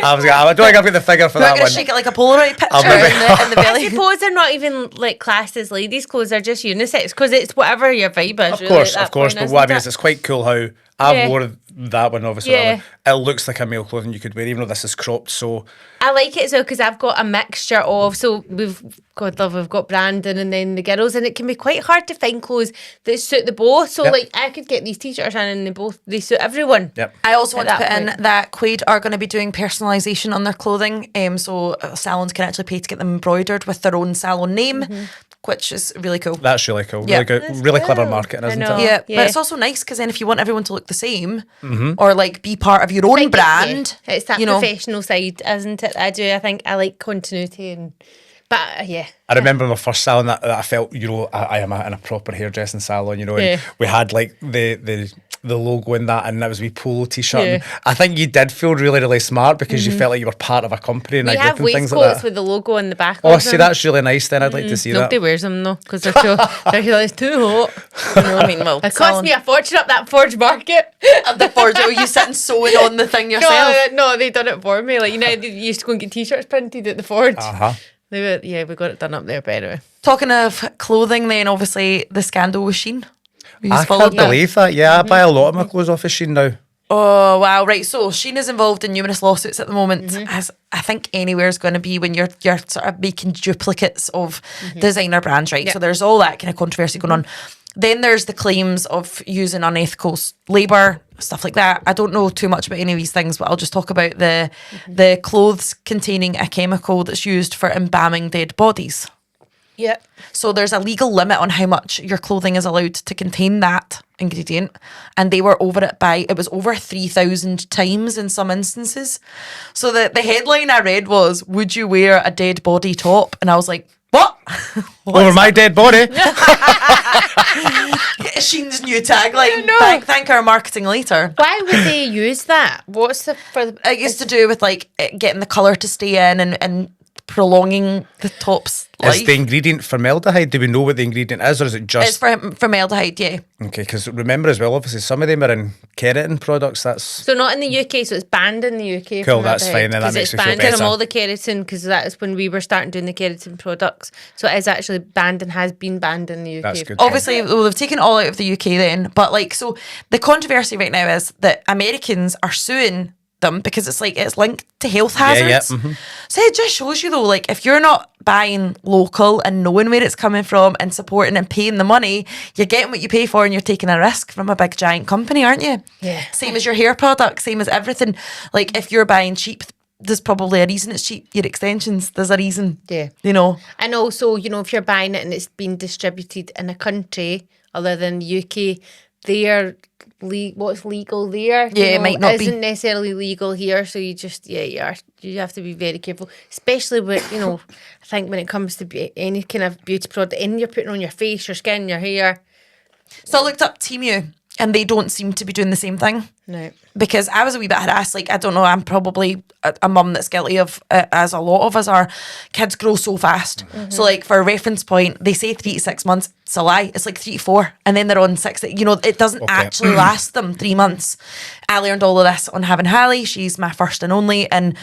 I've got the figure for that We're going one. to shake it like a Polaroid picture in the belly. I suppose they're not even like classed as ladies' clothes, they're just unisex because it's whatever your vibe is. Of course. But what I mean is, it's quite cool how I've worn that one, obviously. Yeah. That one. It looks like a male clothing you could wear, even though this is cropped. So I like it as well because I've got a mixture of, so we've got Brandon and then the girls, and it can be quite hard to find clothes that suit the both. So like I could get these t-shirts in and they suit everyone. Yep. I also want to put in that Quade are going to be doing personalisation on their clothing, so salons can actually pay to get them embroidered with their own salon name, which is really cool. that's really cool. Yeah. Really good. That's Really cool. clever marketing, isn't know. it? Yeah, Yeah. but it's also nice because then if you want everyone to look the same or like be part of your own brand, It's that you know, professional side, isn't it? I think I like continuity but yeah. I remember my first salon that I felt, I am in a proper hairdressing salon, and we had like the logo in that, and that was a wee polo t-shirt. Yeah. And I think you did feel really, really smart because you felt like you were part of a company and We a have group and things like waistcoats that. with the logo on the back. Oh, of see, them. that's really nice then. I'd like to see Nobody that. wears them though because they're too. It's too hot. you know what I mean? Well, It cost me a fortune up that Forge market. the Forge, you sitting sewing on the thing yourself. No, they done it for me. Like they used to go and get t-shirts printed at the Forge. Uh-huh. We got it done up there. But anyway, Talking of clothing, then obviously the scandal with Shein. I can't believe that. Yeah, I buy a lot of my clothes off of Shein now. Oh wow! Right, so Shein is involved in numerous lawsuits at the moment, as I think anywhere is going to be when you're sort of making duplicates of designer brands, right? So there's all that kind of controversy going on. Then there's the claims of using unethical labour, stuff like that. I don't know too much about any of these things, but I'll just talk about the clothes containing a chemical that's used for embalming dead bodies. yeah. So there's a legal limit on how much your clothing is allowed to contain that ingredient, and they were over it it was over 3,000 times in some instances. So the headline I read was, "Would you wear a dead body top?" And I was like, what? Over my dead body. Shein's new tagline. know. Thank our marketing later. Why would they use that? What's the It used to do with like getting the colour to stay in and prolonging the top's life. Is the ingredient formaldehyde? Do we know what the ingredient is, or is it just... It's for formaldehyde, yeah. Okay, because remember as well, obviously, some of them are in keratin products. That's... So not in the UK, so it's banned in the UK. Cool, that's fine, then that makes me feel banned better. from all the keratin, because that is when we were starting doing the keratin products. So it is actually banned and has been banned in the UK. That's good. Obviously, well, they've taken it all out of the UK then. But like, so the controversy right now is that Americans are suing them because it's linked to health hazards. So it just shows you though, like if you're not buying local and knowing where it's coming from and supporting and paying the money, you're getting what you pay for and you're taking a risk from a big giant company, aren't you? Yeah. Same as your hair product, same as everything. Like if you're buying cheap, there's probably a reason it's cheap. Your extensions, there's a reason. Yeah. You know. And also, if you're buying it and it's been distributed in a country other than the UK, they're what's legal there, it might not be. Isn't necessarily legal here. So you just you have to be very careful, especially with I think when it comes to any kind of beauty product, and you're putting on your face, your skin, your hair. So I looked up Temu and they don't seem to be doing the same thing. No. Because I was a wee bit harassed. Like, I don't know, I'm probably a mum that's guilty of, as a lot of us are, kids grow so fast. So, like, for a reference point, they say 3 to 6 months. It's a lie. It's like 3 to 4. And then they're on 6. It doesn't actually last them 3 months. I learned all of this on having Hallie. She's my first and only. And,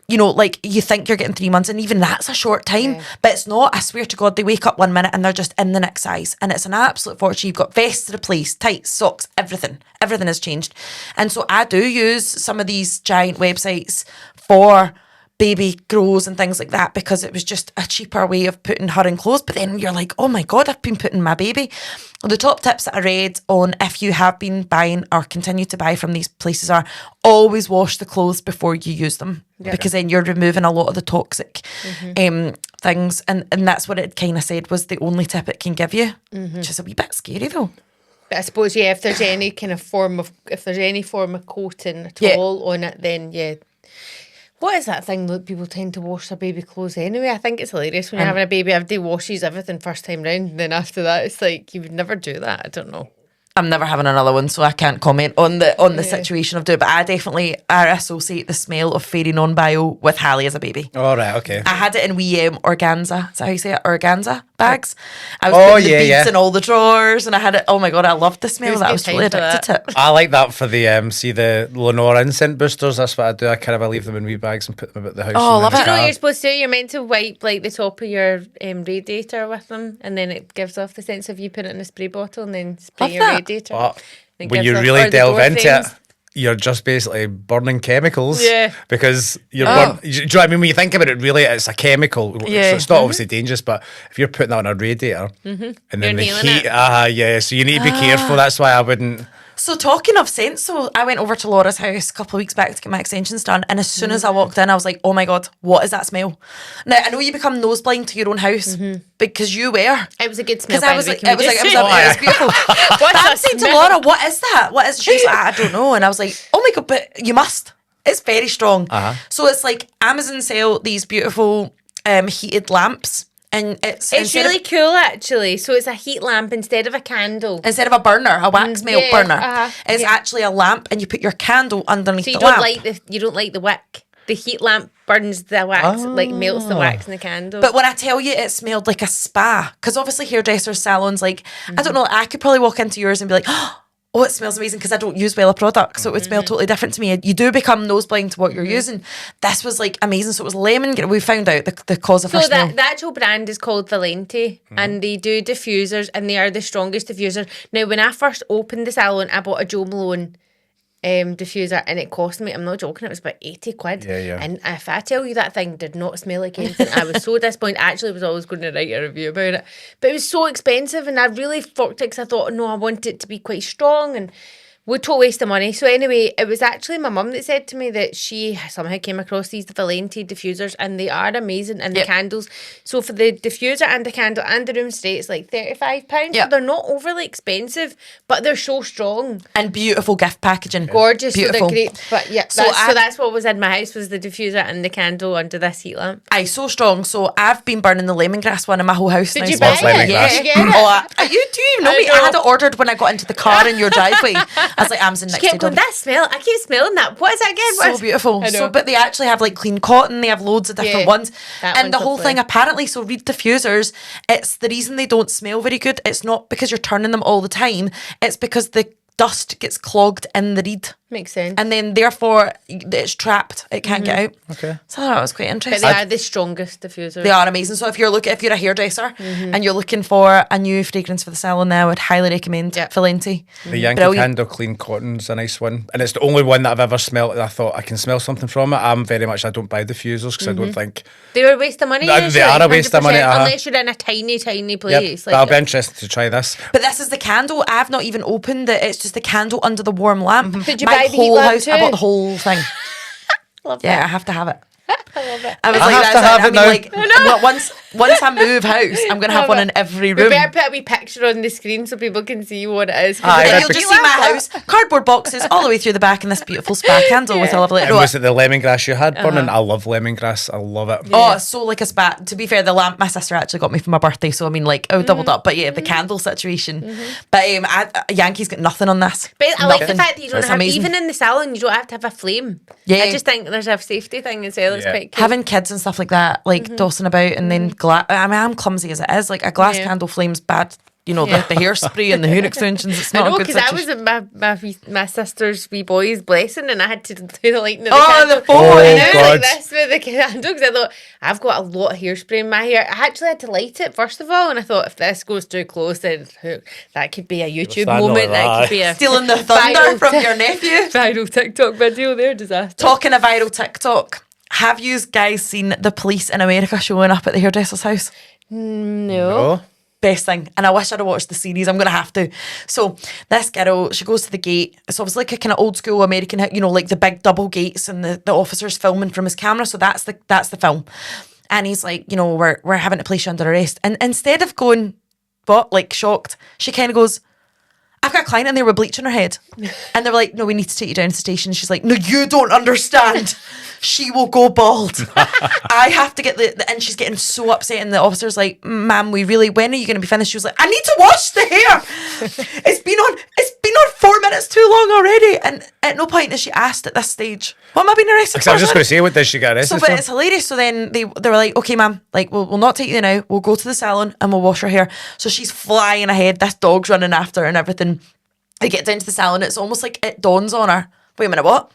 like, you think you're getting 3 months, and even that's a short time. But it's not. I swear to God, they wake up 1 minute and they're just in the next size. And it's an absolute fortune. You've got vests to replace, tights, socks, everything. Everything has changed. And so I do use some of these giant websites for baby grows and things like that because it was just a cheaper way of putting her in clothes. But then you're like, oh my God, I've been putting my baby. Well, the top tips that I read on if you have been buying or continue to buy from these places are always wash the clothes before you use them because then you're removing a lot of the toxic things. And that's what it kind of said was the only tip it can give you, which is a wee bit scary though. But I suppose, if there's any kind of form of, if there's any form of coating at all on it, then What is that thing that people tend to wash their baby clothes anyway? I think it's hilarious when you're having a baby. Everybody washes everything first time round, and then after that, it's like you would never do that. I don't know. I'm never having another one, so I can't comment on the situation of doing it. But I associate the smell of Fairy Non-Bio with Hallie as a baby. All right, okay. I had it in wee organza. Is that how you say it? Organza bags. I was putting the beads in all the drawers, and I had it. Oh my god, I loved the smell. I was totally addicted to it. I like that for the see the Lenore incense boosters. That's what I do. I kind of leave them in wee bags and put them about the house. Oh, love it. Do you know what you're supposed to do? You're meant to wipe like the top of your radiator with them, and then it gives off the sense of you put it in a spray bottle and then spray your radiator. But when you really delve into it, you're just basically burning chemicals. Yeah. Because you're burn. Do you know what I mean? When you think about it, really, it's a chemical. Yeah. So it's not obviously dangerous, but if you're putting that on a radiator and then You're the nailing heat, so you need to be careful. That's why I wouldn't. So talking of scents, so I went over to Laura's house a couple of weeks back to get my extensions done, and as soon as I walked in, I was like, oh my god, what is that smell? Now I know you become nose blind to your own house because you were. It was a good smell. Because I was like, it was beautiful. But I'm saying to Laura, what is that? What is? She's like, I don't know, and I was like, oh my god, but you must. It's very strong. So it's like Amazon sell these beautiful heated lamps. And it's really cool actually. So it's a heat lamp instead of a candle. Instead of a burner, a wax melt burner. It's Yeah. actually a lamp, and you put your candle underneath So you the don't lamp. you don't like the wick. The heat lamp burns the wax, like melts the wax in the candle. But when I tell you it smelled like a spa, because obviously hairdressers, salons, like, I don't know, I could probably walk into yours and be like, oh, it smells amazing, because I don't use Wella products, so it would smell totally different to me. You do become nose blind to what you're using. This was like amazing. So it was lemon. We found out the cause of her smell. The actual brand is called Valente, and they do diffusers, and they are the strongest diffusers. Now, when I first opened the salon, I bought a Joe Malone diffuser, and it cost me, I'm not joking, it was about 80 quid. Yeah. And if I tell you that thing did not smell like anything, I was so disappointed. I actually was always going to write a review about it, but it was so expensive, and I really fucked it because I thought, no, I want it to be quite strong, and would total waste of money. So anyway, it was actually my mum that said to me that she somehow came across these Valente diffusers, and they are amazing, and the candles. So for the diffuser and the candle and the room spray, it's like £35. So they're not overly expensive, but they're so strong and beautiful gift packaging. gorgeous. Beautiful. So they're great. But yeah, So that's what was in my house, was the diffuser and the candle under this heat lamp. Aye, so strong. So I've been burning the lemongrass one in my whole house. Did now. you So buy What's it? lemongrass? Did you get it? Oh, do you even know I me? know. I had it ordered when I got into the car in your driveway. I was like, Amazon next Kept day. going, that smell, I keep smelling that. What is that again? What So is-" beautiful. I know. So, but they actually have like clean cotton. They have loads of different Yeah, ones, that and the one's whole lovely. thing apparently. So read diffusers. It's the reason they don't smell very good. It's not because you're turning them all the time. It's because the dust gets clogged in the reed. Makes sense. And then therefore it's trapped. It can't get out. Okay. So I thought it was quite But interesting. they are the strongest diffusers. They are amazing. So if you're a hairdresser and you're looking for a new fragrance for the salon now, I'd highly recommend Valente. The Yankee Candle Clean Cotton's a nice one, and it's the only one that I've ever smelled. I thought I can smell something from it. I don't buy diffusers because I don't think They were a waste of money. They usually, are a waste of money, 100%, unless you're in a tiny, tiny place. But I'll be interested to try this. But this is the candle. I've not even opened it. It's just the candle under the warm lamp. Did you My buy the heat whole lamp house. too? I bought the whole thing. Love Yeah, that. I have to have it. I love it. I was I like, have to that's have it. it now. Like, once I move house, I'm gonna have one in every We room. better put a wee picture on the screen so people can see what it is. 'cause Aye, it's And that'd you'll be- just see my house, cardboard boxes all the way through the back, and this beautiful spa candle with a lovely. And was it the lemongrass you had burning? I love lemongrass. I love it. Oh, it's so like a spa. To be fair, the lamp my sister actually got me for my birthday, so I mean, like, I doubled up. But yeah, the candle situation. But Yankee's got nothing on this. But I like the Nothing. fact that you don't It's have, amazing. even in the salon, you don't have to have a flame. Yeah. I just think there's a safety thing as well. It's Yeah. quite cool. Having kids and stuff like that, like dossing about, and then I mean, I'm clumsy as it is. Like a glass candle flame's bad. You know, the hairspray and the hair extensions. It's I not know, a good because I situation. was at my sister's wee boy's blessing, and I had to do the lighting of the Oh, candle. the phone. Oh, And I was God. like this with the candle, because I thought, I've got a lot of hairspray in my hair. I actually had to light it first of all, and I thought, if this goes too close, then that could be a YouTube stand moment. like That that. could be a Stealing the thunder viral from your nephew. viral TikTok video there. Disaster. Talking of viral TikTok, have you guys seen the police in America showing up at the hairdresser's house? No. Oh, Best thing. And I wish I'd have watched the series. I'm going to have to. So this girl, she goes to the gate. It's obviously like a kind of old school American, you know, like the big double gates, and the officer's filming from his camera. So that's the film. And he's like, you know, we're having to place you under arrest. And instead of going, what, like shocked, she kind of goes, I've got a client in there with bleach on her head. And they're like, no, we need to take you down to the station. She's like, no, you don't understand. she will go bald. I have to get and she's getting so upset, and the officer's like, ma'am, when are you going to be finished? She was like, I need to wash the hair. It's been on 4 minutes too long already. And at no point is she asked at this stage, what am I being arrested for? I was just going to say, what does she get arrested But for? it's hilarious. So then they were like, okay, ma'am, like we'll not take you now. We'll go to the salon and we'll wash her hair. So she's flying ahead. This dog's running after her and everything. They get down to the salon. It's almost like it dawns on her. Wait a minute, what?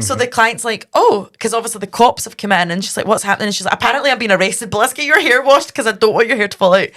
So the client's like, oh, because obviously the cops have come in, and she's like, what's happening? And she's like, apparently I'm being arrested, but let's get your hair washed because I don't want your hair to fall out.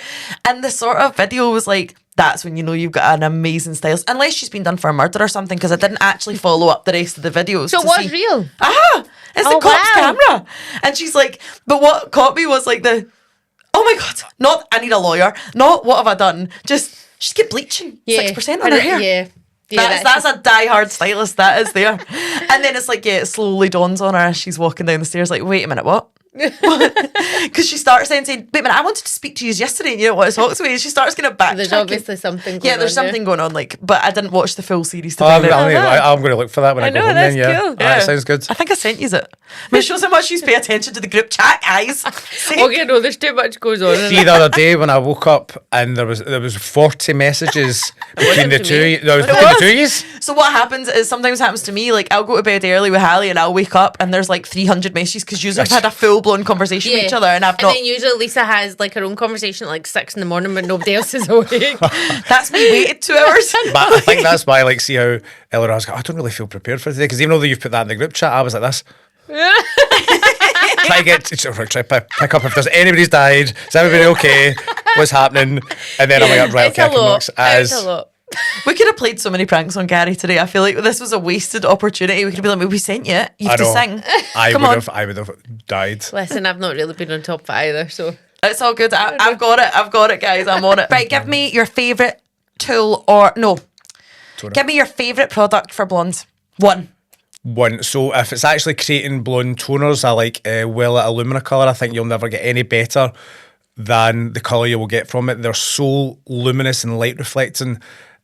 And the sort of video was like, that's when you know you've got an amazing stylist, unless she's been done for a murder or something, because I didn't actually follow up the rest of the videos. So what's real? It's the cop's camera. And she's like, but what caught me was like oh my God, not I need a lawyer, not what have I done, just get bleaching 6% on her hair. Yeah, that's a die-hard stylist, that is there. And then it's like, it slowly dawns on her as she's walking down the stairs, like, wait a minute, what? Because she starts saying, wait a minute, I wanted to speak to you yesterday and you don't want to talk to me. And she starts kind of backtracking. There's obviously something going on. Yeah, there's something going on, like, but I didn't watch the full series to I'm find out. going to look for that when I go home that's then, yeah. cool. That sounds good. I think I sent you it. I mean, it shows how much you pay attention to the group chat, guys. Okay, no, there's too much goes on. See, the other day when I woke up and there was 40 messages between the two. No, it was between the two of yous. So what happens is sometimes happens to me, like I'll go to bed early with Hallie and I'll wake up and there's like 300 messages because you have had a full-blown conversation with each other and I've not. And then usually Lisa has like her own conversation at like 6 in the morning when nobody else is awake. That's me waited 2 hours. But I think that's why, like, see how Eleanor was like, I don't really feel prepared for today, because even though you've put that in the group chat, I was like this. Try to pick up if there's anybody's died. Is everybody okay? What's happening? And then I'm like, right, okay, I can look It's a lot. We could have played so many pranks on Gary today. I feel like this was a wasted opportunity. We could have been like, we sent you it. You have to sing. I would have died. Listen, I've not really been on top of it either, so it's all good. I've got it, guys. I'm on it. Right, give me your favourite tool give me your favourite product for blondes. One. So if it's actually creating blonde toners, I like Wella Illumina colour. I think you'll never get any better than the colour you will get from it. They're so luminous and light reflecting.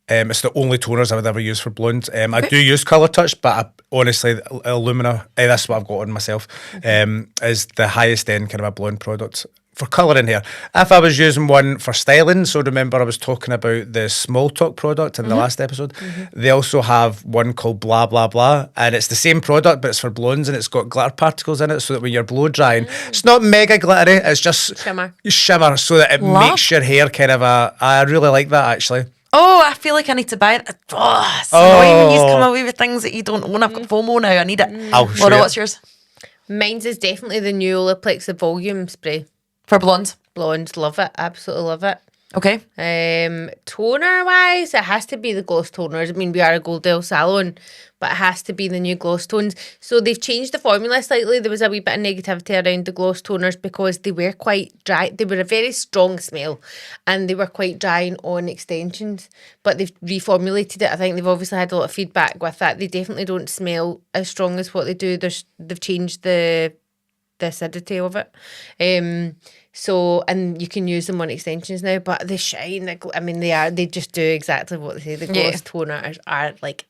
It's the only toners I would ever use for blonde. I do use Colour Touch, but honestly, Illumina, that's what I've got on myself, is the highest end kind of a blonde product for colouring hair. If I was using one for styling, so remember I was talking about the Small Talk product in the last episode, they also have one called Blah Blah Blah, and it's the same product but it's for blondes, and it's got glitter particles in it so that when you're blow drying, it's not mega glittery, it's just shimmer so that it makes your hair kind of I really like that actually. Oh, I feel like I need to buy it. Oh, it's annoying when you come away with things that you don't own. I've got FOMO now. I need it. Laura, what's yours? Mine's is definitely the new Olaplex, the volume spray. For blondes? Blondes, love it. Absolutely love it. Okay. Toner wise, it has to be the gloss toners. I mean, we are a Goldale salon, but it has to be the new gloss tones. So they've changed the formula slightly. There was a wee bit of negativity around the gloss toners because they were quite dry. They were a very strong smell and they were quite drying on extensions, but they've reformulated it. I think they've obviously had a lot of feedback with that. They definitely don't smell as strong as what they do. They've changed the acidity of it. So, and you can use them on extensions now, but they shine. They just do exactly what they say. The gloss toners are like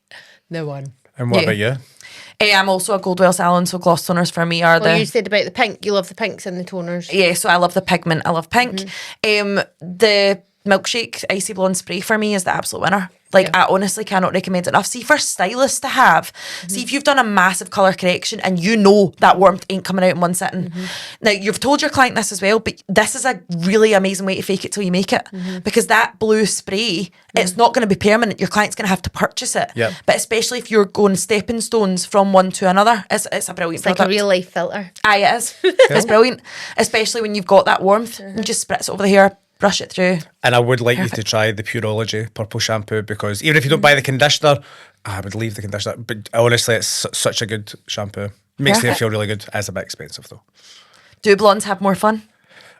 the one. And what about you? I'm also a Goldwell salon, so gloss toners for me are you said about the pink. You love the pinks and the toners. Yeah, so I love the pigment. I love pink. The Milkshake Icy Blonde Spray for me is the absolute winner. I honestly cannot recommend it enough. See, for stylists to have, see if you've done a massive colour correction and you know that warmth ain't coming out in one sitting. Now, you've told your client this as well, but this is a really amazing way to fake it till you make it. Because that blue spray, it's not going to be permanent. Your client's going to have to purchase it. Yep. But especially if you're going stepping stones from one to another, it's a brilliant product. Like a real life filter. Aye, it is. It's brilliant. Especially when you've got that warmth. You just spritz it over the hair, brush it through. And I would like you to try the Pureology purple shampoo, because even if you don't buy the conditioner, I would leave the conditioner. But honestly, it's such a good shampoo. Makes the hair feel really good. It's a bit expensive though. Do blondes have more fun?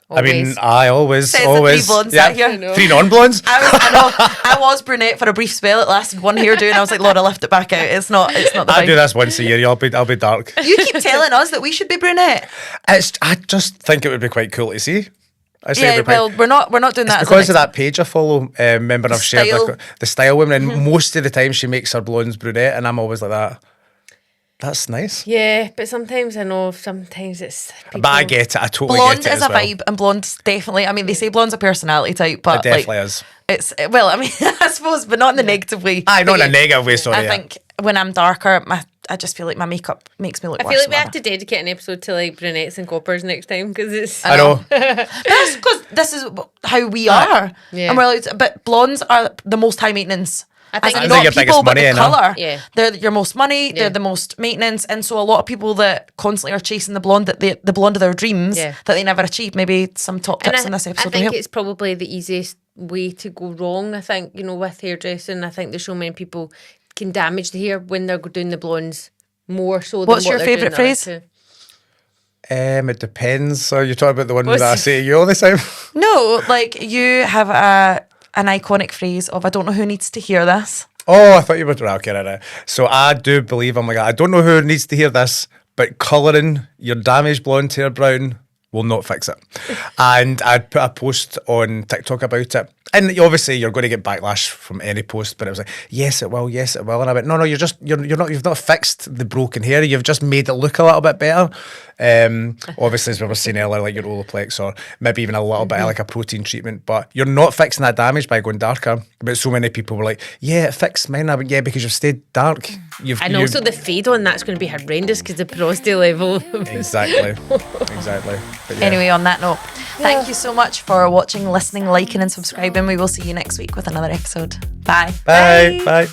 Always. I mean, I always. Says the three blondes sat here. 3 non-blondes. I know. I was brunette for a brief spell. It lasted one hairdo, and I was like, Laura, lift it back out. It's not the I vibe. do this once a year. I'll be dark. You keep telling us that we should be brunette. I just think it would be quite cool to see. Yeah, well, we're not doing that. Because of that page I follow. Remember, I've shared Style. the style women, and most of the time she makes her blondes brunette, and I'm always like that. That's nice. Yeah, but sometimes I know, sometimes it's people. But I get it. I totally Blonde get it is as a well. vibe, and blonde's definitely. I mean, they say blonde's a personality type, but It definitely is. It's well. I mean, I suppose, but not in the negative way. Aye, not But in a negative way. Sorry. I think when I'm darker, I just feel like my makeup makes me look. I worse feel like we than have to dedicate an episode to like brunettes and coppers next time because it's. I know. That's because this is how we are, Yeah. and we're allowed to, but blondes are the most high maintenance. I think As in they're not your people, biggest but money, the you know? colour. Yeah. They're your most money. Yeah. They're the most maintenance, and so a lot of people that constantly are chasing the blonde the blonde of their dreams Yeah. that they never achieve. Maybe some top And tips in this episode. I will think help. it's probably the easiest way to go wrong. I think, with hairdressing, I think there's so many people can damage the hair when they're doing the blondes more so than What's what your they're doing favourite the other phrase? two. It depends. So you're talking about the one What's- that I say to you all the time? No, like you have an iconic phrase of "I don't know who needs to hear this." Oh, I thought you were right. Okay, right. So I do believe I'm like, I don't know who needs to hear this, but colouring your damaged blonde hair brown will not fix it. And I'd put a post on TikTok about it. And obviously you're going to get backlash from any post, but it was like, yes, it will, yes, it will. And I went, no, you've not fixed the broken hair. You've just made it look a little bit better. Obviously, as we were saying earlier, like your Olaplex or maybe even a little bit of like a protein treatment, but you're not fixing that damage by going darker. But so many people were like, yeah, it fixed mine. I went, yeah, because you've stayed dark. And also the fade on that's going to be horrendous because the porosity level. Exactly. But yeah. Anyway, on that note, thank you so much for watching, listening, liking, and subscribing. We will see you next week with another episode. Bye. Bye.